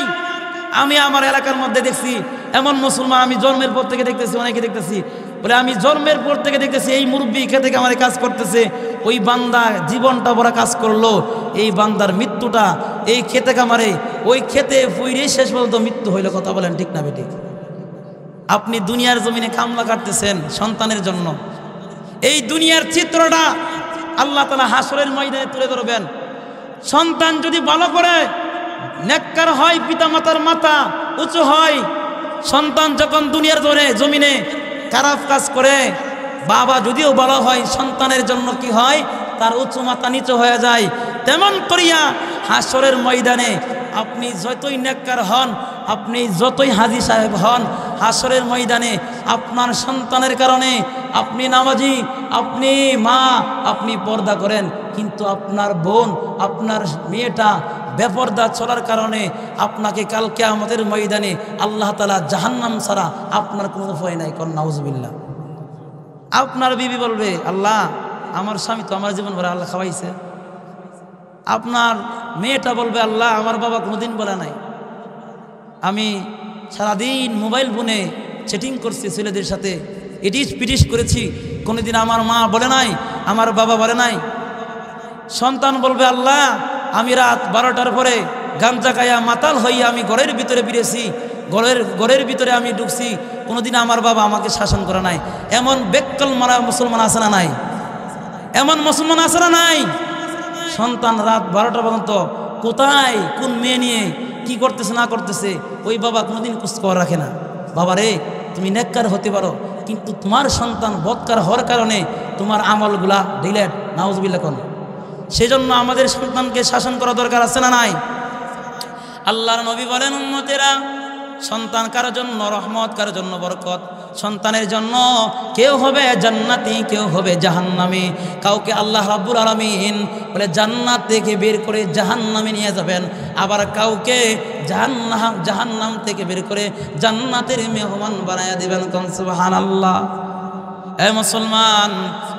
আমি আমার এলাকার মধ্যে দেখছি এমন মুসলমান, আমি জন্মের পর থেকে দেখতেছি, অনেকে দেখতেছি, বলে আমি জন্মের পর থেকে দেখতেছি এই মুরব্বী খেতে কামারে কাজ করতেছে, ওই বান্দা জীবনটা বড় কাজ করলো, এই বান্দার মৃত্যুটা এই খেতে কামারে, ওই খেতে ফুইরে শেষ পর্যন্ত মৃত্যু হইল। কথা বলেন ঠিক না বেঠিক? আপনি দুনিয়ার জমিনে কামলা কাটতেছেন সন্তানের জন্য। এই দুনিয়ার চিত্রটা আল্লাহ তাআলা হাসরের ময়দানে তুলে ধরবেন। সন্তান যদি ভালো করে নেককার হয়, পিতা মাতার মাথা উঁচু হয়। সন্তান যখন দুনিয়ার জমিনে খারাপ কাজ করে, বাবা যদিও ভালো হয়, সন্তানের জন্য কি হয়? তার উঁচু মাথা নিচু হয়ে যায়। তেমন করিয়া হাসরের ময়দানে আপনি যতই নেককার হন, আপনি যতই হাজী সাহেব হন, হাসরের ময়দানে আপনার সন্তানের কারণে, আপনি নামাজি, আপনি মা, আপনি পর্দা করেন, কিন্তু আপনার বোন, আপনার মেয়েটা বেপর্দা চলার কারণে আপনাকে কাল কিয়ামতের ময়দানে আল্লাহ তাআলা জাহান্নাম ছাড়া আপনার কোনো উপায় নাই। কোন নাউজুবিল্লাহ। আপনার বিবি বলবে আল্লাহ আমার স্বামী তো আমার জীবন ভরে আল্লাহ খাওয়াইছে। আপনার মেয়েটা বলবে আল্লাহ আমার বাবা কোনোদিন বলে নাই, আমি সারাদিন মোবাইল ফোনে চ্যাটিং করছি ছেলেদের সাথে, ইটিস পিটিস করেছি, কোনোদিন আমার মা বলে নাই, আমার বাবা বলে নাই। সন্তান বলবে আল্লাহ আমি রাত 12টার পরে গাঞ্জা খাইয়া মাতাল হইয়া আমি ঘরের ভিতরে ফিরেছি, ঘরের ভিতরে আমি ঢুকছি, কোনোদিন আমার বাবা আমাকে শাসন করে নাই। এমন বেকল মারা মুসলমান আছে না নাই? এমন মুসলমান আছে না নাই? সন্তান রাত 12টা পর্যন্ত কোথায় কোন মেয়ে নিয়ে কি করতেছে না করতেছে ওই বাবা কোনোদিন খোঁজখবর রাখে না। বাবা রে তুমি নেককার হতে পারো, কিন্তু তোমার সন্তান বদকার হওয়ার কারণে তোমার আমলগুলা ডিলেট, নাউজুবিল্লাহ কোন। সেজন্য আমাদের সন্তানকে শাসন করা দরকার আছে না নাই? আল্লাহর নবী বলেন উম্মতেরা সন্তান কারোর জন্য রহমত, কারোর জন্য বরকত। সন্তানের জন্য কেউ হবে জান্নাতি, কেউ হবে জাহান্নামী। কাউকে আল্লাহ রাব্বুল আলামিন বলে জান্নাত থেকে বের করে জাহান্নামে নিয়ে যাবেন, আবার কাউকে জাহান্নাম থেকে বের করে জান্নাতের মেহমান বানায়া দিবেন। কোন সুবহানাল্লাহ। এ মুসলমান,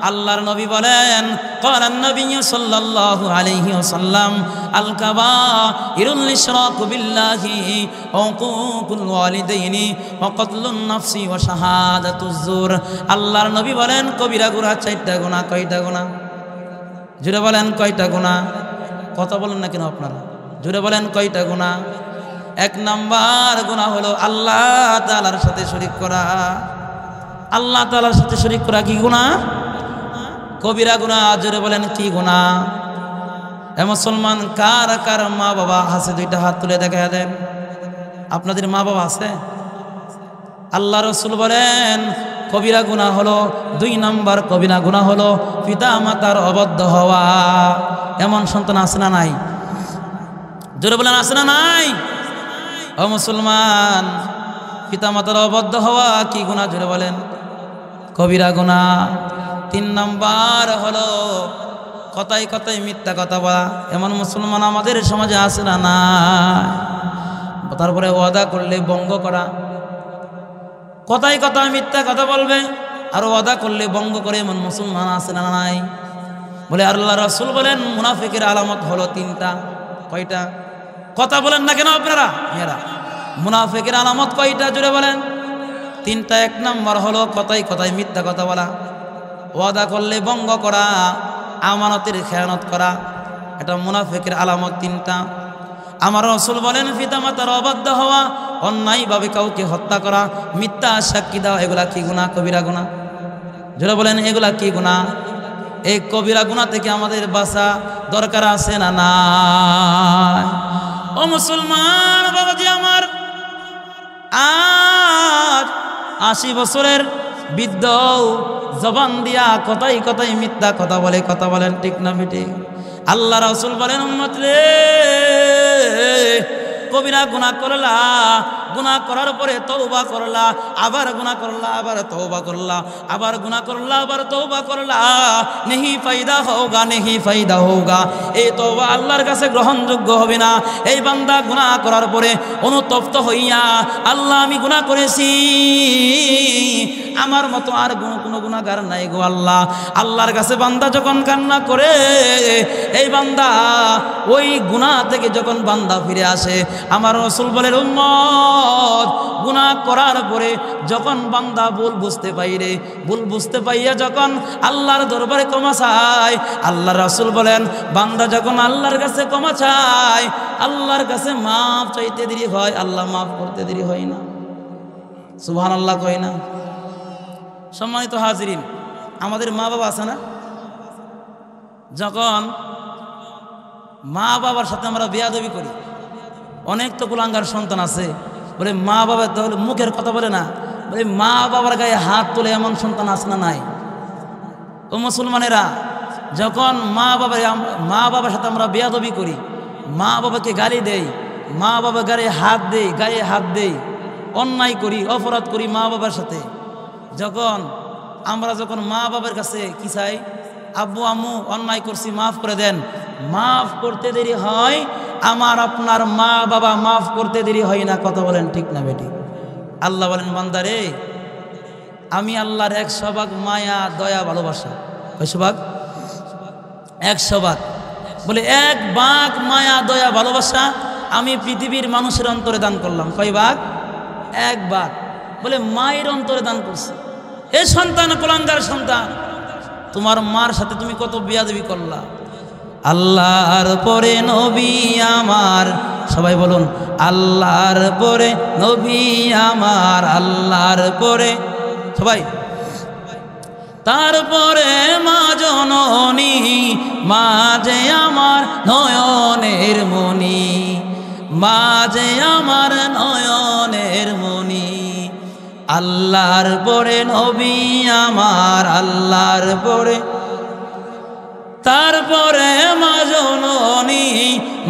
আল্লাহর নবী বলেন, ক্বালান নবী সাল্লাল্লাহু আলাইহি ওয়াসাল্লাম, আল কাবাইরুল ইশরাকু বিল্লাহি ওয়া উকুকুল ওয়ালিদাইনি ওয়া কতলুন নাফসি ওয়া শাহাদাতুজ জুর। আল্লাহর নবী বলেন কবিরা গুনাহ 4টা গুনাহ। কয়টা গুনাহ? জোরে বলেন কয়টা গুনাহ? কথা বলেন না কেন আপনারা? জোরে বলেন কয়টা গুনাহ? 1 নাম্বার গুনাহ হলো আল্লাহ তাআলার সাথে শরীক করা। আল্লাহ তাআলার সাথে শরীক করা কি গুনাহ? কবিরা গুনাহ। জোরে বলেন কি গুনাহ? এ মুসলমান, কার কার মা বাবা আছে? 2টা হাত তুলে দেখা দেন। আপনাদের মা বাবা আছে? আল্লাহ রাসূল বলেন কবিরা গুনাহ হলো 2 নাম্বার কবিরা গুনাহ হলো পিতা মাতার অবাধ্য হওয়া। এমন সন্তান আছে না নাই? জোরে বলেন আছে না নাই? ও মুসলমান, পিতা মাতার অবাধ্য হওয়া কি গুনাহ? জোরে বলেন কবিরা গুনাহ। 3 নাম্বার হলো কথায় কথায় মিথ্যা কথা বলা। এমন মুসলমান আমাদের সমাজে আছে না না? তারপরে ওয়াদা করলে ভঙ্গ করা। কথায় কথায় মিথ্যা কথা বলবে আর ওয়াদা করলে ভঙ্গ করে, এমন মুসলমান আছে না নাই? বলে আল্লাহ রাসূল বলেন মুনাফিকের আলামত হলো 3টা। কয়টা? কথা বলেন না কেন আপনারা? মেয়েরা, মুনাফিকের আলামত কয়টা? জোরে বলেন। 3টা। 1 নাম্বার হলো কথায় কথায় মিথ্যা কথা বলা, ওয়াদা করলে ভঙ্গ করা, আমানতের খেয়ানত করা। এটা মুনাফিকের আলামত 3টা। আমার রাসূল বলেন পিতামাতার অবাধ্য হওয়া, অন্যায়ভাবে কাউকে হত্যা করা, মিথ্যা সাক্ষী দেওয়া, এগুলা কি গুনাহ? কবিরা গুনাহ। যারা বলেন এগুলা কি গুনাহ? এই কবিরা গুনাহ থেকে আমাদের বাঁচা দরকার আছে না না? ও মুসলমান বাবাজি আমার, আজ 80 বছরের বৃদ্ধ জবান দিয়া কথাই কথাই মিথ্যা কথা বলে। কথা বলেন ঠিক না বেঠিক? আল্লাহ রাসূল বলেন উম্মত রে, কবিরা গুনাহ করলা, গুনাহ করার পরে তওবা করলা, আবার গুনাহ করলা, আবার তওবা করলা, আবার গুনাহ করলা, আবার তওবা করলা, নেহি ফায়দা হোগা, নেহি ফায়দা হোগা। এই তওবা আল্লাহর কাছে গ্রহণযোগ্য হবে না। এই বান্দা গুনাহ করার পরে অনুতপ্ত হইয়া, আল্লাহ আমি গুনাহ করেছি, আমার মতো আর কোনো গুনাহগার নাই গো আল্লাহ। আল্লাহর কাছে বান্দা যখন কান্না করে, এই বান্দা ওই গুনাহ থেকে যখন বান্দা ফিরে আসে, আমার রাসূল বলেন উম্মত, গুনাহ করার পরে যখন বান্দা ভুল বুঝতে পাইরে, ভুল বুঝতে পাইয়া যখন আল্লাহর দরবারে ক্ষমা চায়, আল্লাহর রাসূল বলেন বান্দা যখন আল্লাহর কাছে ক্ষমা চায়, আল্লাহর কাছে মাফ চাইতে দেরি হয়, আল্লাহ মাফ করতে দেরি হয় না। সুবহানাল্লাহ কই না? সম্মানিত হাজিরিন, আমাদের মা বাবা আছে না? যখন মা বাবার সাথে আমরা বেয়াদবি করি, অনেক তো কুলাঙ্গার সন্তান আছে, বলে মা বাবা তাহলে মুখের কথা বলে না, বলে মা বাবার গায়ে হাত তোলে, এমন সন্তান আছে না নাই? ও মুসলমানেরা, যখন মা বাবার সাথে আমরা বেয়াদবি করি, মা বাবাকে গালি দেই, মা বাবা গায়ে হাত দেই, অন্যায় করি, অপরাধ করি মা বাবার সাথে, যখন মা বাবার কাছে কি চাই, আব্বু আম্মু অন্যায় করছি মাফ করে দেন, মাফ করতে দেরি হয়, আমার আপনার মা বাবা মাফ করতে দেরি হয় না। কথা বলেন ঠিক না বেটি? আল্লাহ বলেন বান্দারে, আমি আল্লাহর 100 ভাগ মায়া দয়া ভালোবাসা। কয়শো ভাগ? 100 ভাগ। বলে 1 ভাগ মায়া দয়া ভালোবাসা আমি পৃথিবীর মানুষের অন্তরে দান করলাম। কয় ভাগ? 1 ভাগ। বলে মায়ের অন্তরে দান করছে। এ সন্তান, কুলাঙ্গার সন্তান, তোমার মার সাথে তুমি কত বেয়াদবি করলা। আল্লাহর পরে নবী আমার, সবাই বলুন আল্লাহর পরে নবী আমার, আল্লাহর পরে সবাই, তারপরে মা জননী, মা যে আমার নয়নের মণি, মা যে আমার নয়নের মণি। আল্লাহর পরে নবী আমার, আল্লাহর পরে, তারপরে মা জননী,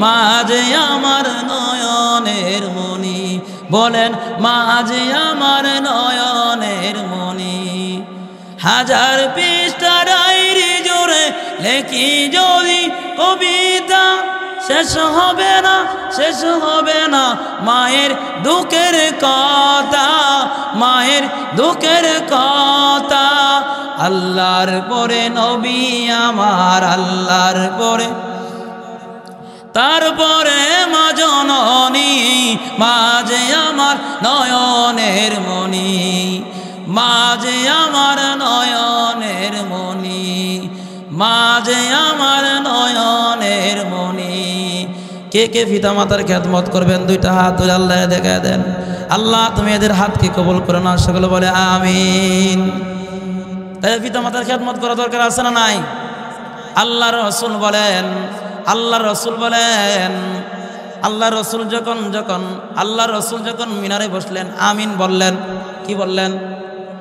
মা যে আমার নয়নের মণি, বলেন মা যে আমার নয়নের মনি। হাজার পৃষ্ঠা ডায়েরি জুড়ে লেখি যদি কবিতা, শেষ হবে না, শেষ হবে না মায়ের দুঃখের কথা, মায়ের দুঃখের কথা। আল্লাহর পরে নবী আমার, আল্লাহর পরে, তারপরে মা জননী, মা যে আমার নয়নের মনি, মা যে আমার নয়নের মনি, মা যে আমার নয়নের মনি। কে কে পিতা মাতার খেদমত করবেন? দুইটা হাত তুলে আল্লাহ দেখা দেন। আল্লাহ তুমি এদের হাতকে কবুল করে না, সকলে বলে আমিন। তাই পিতা মাতার খেদমত করা দরকার আছে না নাই? আল্লাহ রসুল বলেন, আল্লাহ রসুল বলেন, আল্লাহ রসুল আল্লাহ রসুল যখন মিনারে বসলেন আমিন বললেন। কি বললেন?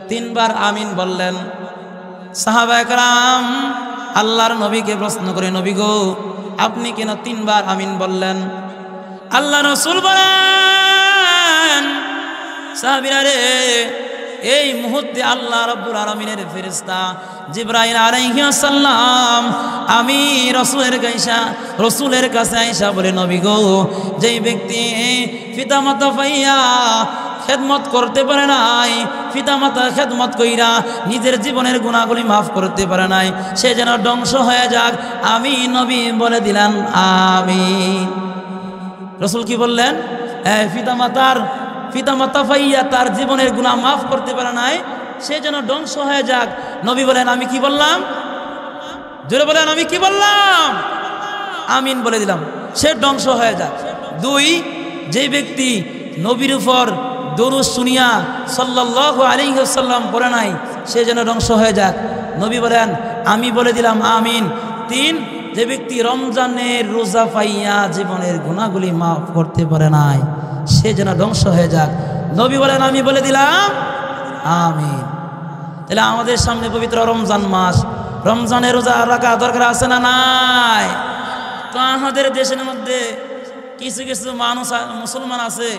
3 বার আমিন বললেন। সাহাবায়ে কেরাম আল্লাহর নবীকে প্রশ্ন করে, নবী গো আপনি কেন 3 বার আমিন বললেন? আল্লাহ রসুল বলেন, সাহাবীরা রে, এই মুহূর্তে আল্লাহ রাব্বুল আলামিনের ফেরেশতা জিবরাইল আলাইহিস সালাম আমি রসুলের কাছে আইসা বলে, নবী গো যেই ব্যক্তি পিতামাতা পাইয়া খেদমত করতে পারে নাই, পিতামাতা খেদমত কইরা নিজের জীবনের গুনাহগুলি মাফ করতে পারে নাই, সে যেন ধ্বংস হয়ে যাক। আমি নবী বলে দিলাম আমিন। রসুল কি বললেন? পিতামাতা পাইয়া তার জীবনের গুনাহ মাফ করতে পারে নাই, সে যেন ধ্বংস হয়ে যাক। নবী বলেন আমি কি বললাম? জোরে বলেন আমি কি বললাম? আমিন বলে দিলাম, সে ধ্বংস হয়ে যাক। 2, যে ব্যক্তি নবীর উপর দরুদ শুনিয়া সাল্লাল্লাহু আলাইহি ওয়াসাল্লাম পড়ে নাই, সে যেন ধ্বংস হয়ে যাক। নবী বলেন আমি বলে দিলাম আমিন। 3, যে ব্যক্তি রমজানের রোজা পাইয়া জীবনের গুনাহগুলি মাফ করতে পারে নাই, সে যেন ধ্বংস হয়ে যাক। নবী বলেন আমি বলে দিলাম আমিন। তাহলে আমাদের সামনে পবিত্র রমজান মাস, রমজানের রোজা রাখা দরকার আছে না নাই? তো আমাদের দেশের মধ্যে কিছু কিছু মানুষ মুসলমান আছে,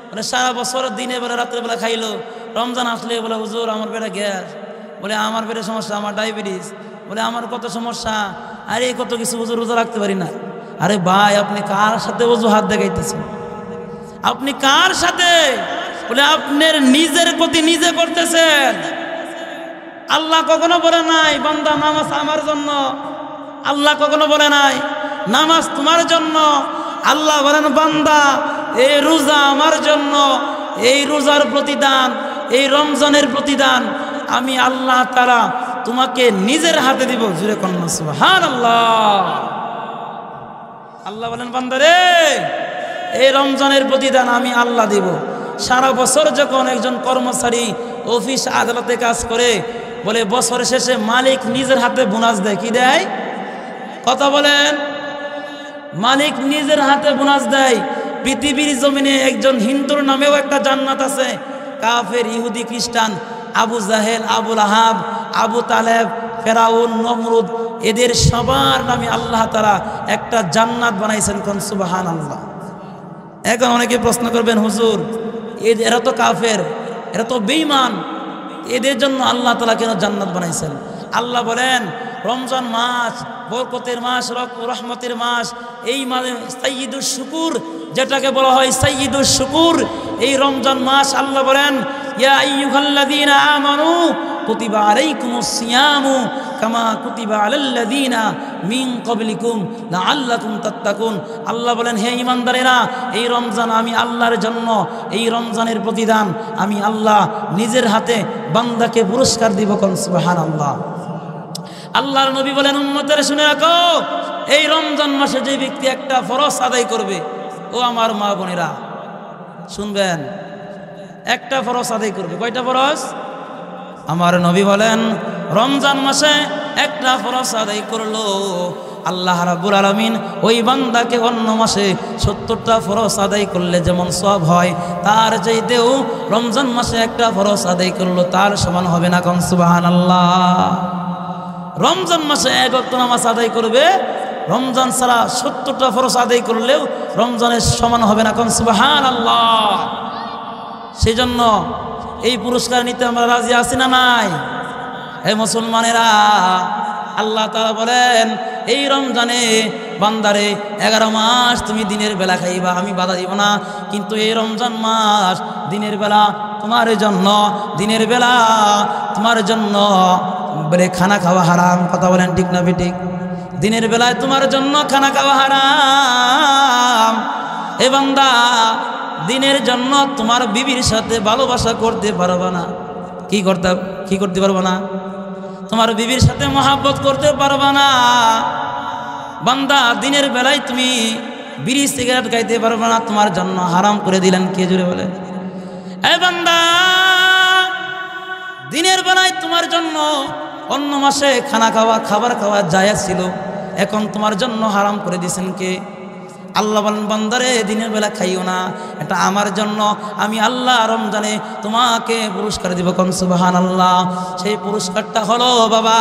বলে সারা বছর দিনে বেলা রাত্রেবেলা খাইলো, রমজান আসলে বলে হুজুর আমার পেটে গ্যাস, বলে আমার পেটে সমস্যা, আমার ডায়াবেটিস, বলে আমার কত সমস্যা, আরে কত কিছু হুজুর রোজা রাখতে পারি না। আরে ভাই আপনি কার সাথে অজুহাত দেখাইতেছেন? আপনি কার সাথে? বলে আপনার নিজের প্রতি নিজে করতেছেন। আল্লাহ কখনো বলে নাই বান্দা নামাজ আমার জন্য, আল্লাহ কখনো বলে নাই নামাজ তোমার জন্য। আল্লাহ বলেন বান্দা এই রোজা আমার জন্য, এই রোজার প্রতিদান, এই রমজানের প্রতিদান আমি আল্লাহ তাআলা তোমাকে নিজের হাতে দিব। জুরে কন্যা সুবহানাল্লাহ। আল্লাহ বলেন বান্দা রে এই রমজানের প্রতিদান আমি আল্লাহ দিব। সারা বছর যখন একজন কর্মচারী অফিস আদালতে কাজ করে, বলে বছর শেষে মালিক নিজের হাতে বোনাস দেয়। কি দেয়? কথা বলেন। মালিক নিজের হাতে বোনাস দেয়। পৃথিবীর জমিনে একজন হিন্দুর নামেও একটা জান্নাত আছে। কাফের, ইহুদি, খ্রিস্টান, আবু জাহেল, আবুল আহাব, আবু তালেব, ফেরাউন, নমরুদ, এদের সবার নামে আল্লাহ তাআলা একটা জান্নাত বানাইছেন। কোন সুবহানাল্লাহ। এখন অনেকে প্রশ্ন করবেন হুজুর এরা তো কাফের, এরা তো বেঈমান, এদের জন্য আল্লাহ তাআলা কেন জান্নাত বানাইছেন? আল্লাহ বলেন রমজান মাস বরকতের মাস, রহমতের মাস, এই মানে সাইয়্যিদুশ শুকুর, যেটাকে বলা হয় সাইয়্যিদুশ শুকুর, এই রমজান মাস আল্লাহ বলেন ইয়া আইয়ুহাল্লাযীনা আমানু কুতিবা আলাইকুমুস সিয়ামু কামা কুতিবা আলাল্লাযীনা মিন ক্বাবলিকুম লাআল্লাকুম তাত্তাকুন। আল্লাহ বলেন হে ঈমানদারেরা, এই রমজান আমি আল্লাহর জন্য, এই রমজানের প্রতিদান আমি আল্লাহ নিজের হাতে বান্দাকে পুরস্কার দিব। কোন সুবহানাল্লাহ। আল্লাহর নবী বলেন উম্মতের শুনে রাখো, এই রমজান মাসে যে ব্যক্তি একটা ফরজ আদায় করবে, ও আমার মা বোনেরা শুনবেন, একটা ফরজ আদায় করবে। কয়টা ফরজ? আমার নবী বলেন রমজান মাসে একটা ফরজ আদায় করলো, আল্লাহ রাব্বুল আলামিন ওই বান্দাকে অন্য মাসে 70টা ফরজ আদায় করলে যেমন সওয়াব হয়, তার চাইতেও রমজান মাসে একটা ফরজ আদায় করলো তার সমান হবে না। কোন সুবহানাল্লাহ। রমজান মাসে 1 ওয়াক্ত নামাজ আদায় করবে, রমজান ছাড়া 70টা ফরজ আদায় করলেও রমজানের সমান হবে না। কোন সুবহানাল্লাহ। সেই জন্য এই পুরস্কার নিতে আমরা রাজি আছি না নাই? হে মুসলমানেরা, আল্লাহ তাআলা বলেন এই রমজানে বান্দারে 11 মাস তুমি দিনের বেলা খাইবা, আমি বাধা দিব না, কিন্তু এই রমজান মাস দিনের বেলা তোমার জন্য, দিনের বেলা তোমার জন্য বলে খানা খাওয়া হারাম। কথা বলেন ঠিক না বেঠিক? দিনের বেলায় তোমার জন্য খানা খাওয়া হারাম। এ বান্দা, দিনের জন্য তোমার বিবির সাথে ভালোবাসা করতে পারবে না। কি করতে পারবে না? তোমার বিবির সাথে মহাব্বত করতে পারবে না। বান্দা, দিনের বেলায় তুমি বিড়ি সিগারেট খাইতে পারবে না, তোমার জন্য হারাম করে দিলেন। কে জোরে বলে? এ বান্দা, দিনের বেলায় তোমার জন্য অন্য মাসে খাবার খাওয়া জায়েজ ছিল, এখন তোমার জন্য হারাম করে দিয়েছেন কে? আল্লাহ বলেন বান্দারে দিনের বেলা খাইও না, এটা আমার জন্য, আমি আল্লাহ রমজানে তোমাকে পুরস্কার দিব। কোন সুবহানাল্লাহ। সেই পুরস্কারটা হলো বাবা,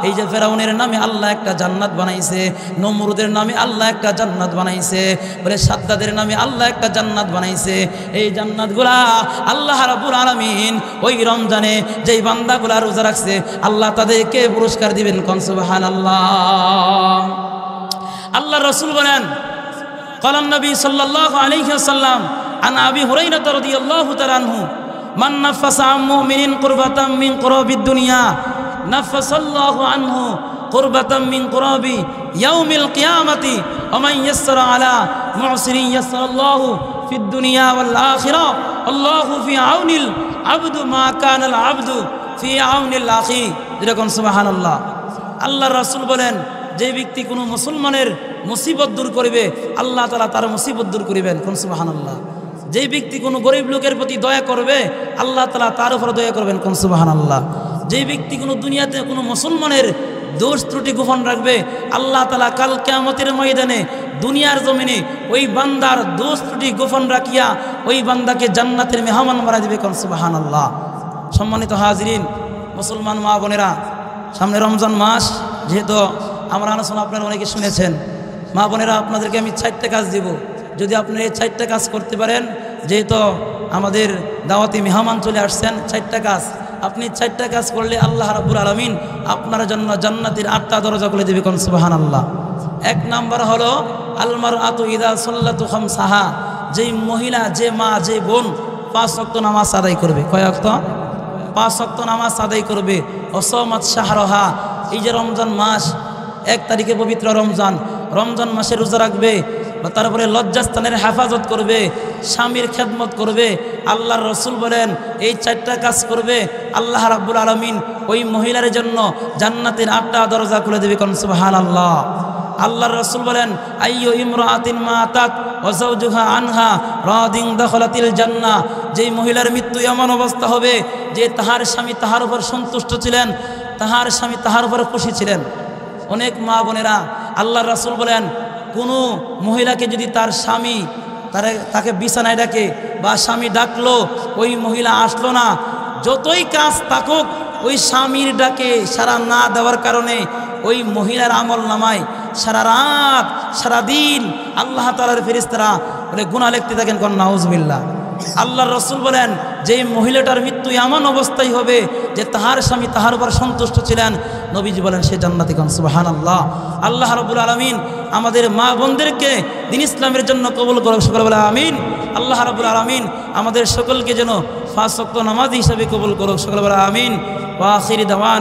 এই যে ফেরাউনের নামে আল্লাহ একটা জান্নাত বানাইছে, নমরুদের নামে আল্লাহ একটা জান্নাত বানাইছে, বলে সাদ্দাদের নামে আল্লাহ একটা জান্নাত বানাইছে। এই জান্নাতগুলা আল্লাহ রাব্বুল আলামিন ওই রমজানে যেই বান্দাগুলা রোজা রাখছে আল্লাহ তাদেরকে পুরস্কার দিবেন। কোন সুবহানাল্লাহ। আল্লাহ রাসূল বলেন قال النبي صلى الله عليه وسلم عن أبي هريرة رضي الله تعالى عنه من نفس عن مؤمن قربة من قراب الدنيا نفس الله عنه قربة من قراب يوم القيامة ومن يسر على معسر يسر الله في الدنيا والآخرة الله في عون العبد ما كان العبد في عون الأخي যেরকম সুবহানাল্লাহ। আল্লাহর রাসূল বলেন যে ব্যক্তি কোনো মুসলমানের মুসিবত দূর করবে আল্লাহ তাআলা তার মুসিবত দূর করিবেন। কোন সুবহানাল্লাহ। যে ব্যক্তি কোনো গরিব লোকের প্রতি দয়া করবে আল্লাহ তাআলা তার উপর দয়া করবেন। কোন সুবহানাল্লাহ। যে ব্যক্তি কোনো দুনিয়াতে কোনো মুসলমানের দোষ ত্রুটি গোপন রাখবে আল্লাহ তাআলা কাল কিয়ামতের ময়দানে দুনিয়ার জমিনে ওই বান্দার দোষ ত্রুটি গোপন রাখিয়া ওই বান্দাকে জান্নাতের মেহমান বানায় দিবে। কোন সুবহানাল্লাহ। সম্মানিত হাজিরিন, মুসলমান মা বোনেরা, সামনে রমজান মাস, যেহেতু আমার আলোচনা আপনারা অনেকে শুনেছেন, মা বোনেরা আপনাদেরকে আমি 4টা কাজ দিব। যদি আপনি এই 4টা কাজ করতে পারেন, যেহেতু আমাদের দাওয়াতি মেহমান চলে আসছেন, 4টা কাজ আপনি 4টা কাজ করলে আল্লাহ রাব্বুল আলামিন আপনার জন্য জান্নাতের 8টা দরজা খুলে দেবে। কোন সুবহানাল্লাহ। 1 নাম্বার হলো আল মারআতু ইযা সাল্লাতু খামসাহা, যেই মহিলা, যে মা, যে বোন 5 ওয়াক্ত নামাজ আদায় করবে। কয় ওয়াক্ত? 5 ওয়াক্ত নামাজ আদায় করবে। অসমাত শাহরহা, এই যে রমজান মাস 1 তারিখে পবিত্র রমজান, রমজান মাসে রোজা রাখবে, তারপরে লজ্জাস্থানের হেফাজত করবে, স্বামীর খেদমত করবে। আল্লাহর রাসূল বলেন এই 4টা কাজ করবে আল্লাহ রাব্বুল আলামিন ওই মহিলার জন্য জান্নাতের 8টা দরজা খুলে দেবে। কোন সুবহানাল্লাহ। আল্লাহর রাসূল বলেন আইয়ু ইমরাআতিন মাতাত ওয়া যাওজুহা আনহা রাদিন দাখালাতিল জান্নাহ, যেই মহিলার মৃত্যু এমন অবস্থা হবে যে তাহার স্বামী তাহার উপর সন্তুষ্ট ছিলেন, তাহার স্বামী তাহার উপর খুশি ছিলেন। অনেক মা বোনেরা, আল্লাহর রাসূল বলেন কোনো মহিলাকে যদি তার স্বামী তাকে বিছানায় ডাকে বা স্বামী ডাকলো, ওই মহিলা আসলো না, যতই কাজ থাকুক ওই স্বামীর ডাকে সাড়া না দেওয়ার কারণে ওই মহিলার আমল নামায় সারা রাত সারাদিন আল্লাহ তাআলার ফেরেশতারা বলে গুনাহ লিখতে থাকেন। কোন নাউজুবিল্লাহ। আল্লাহর রাসূল বলেন যে মহিলাটার মৃত্যু এমন অবস্থায় হবে যে তাহার স্বামী তাহার উপর সন্তুষ্ট ছিলেন, নবীজি বলেন সে জান্নাতি। কোন সুবহানাল্লাহ। আল্লাহ রাব্বুল আলামিন আমাদের মা বোনদেরকে দিন ইসলামের জন্য কবুল করুক, সকলে বলে আমিন। আল্লাহ রাব্বুল আলামিন আমাদের সকলকে যেন 5 ওয়াক্ত নামাজি হিসাবে কবুল করুক, সকলে বলে আমিন। ওয়া আখিরি দাওয়ানা।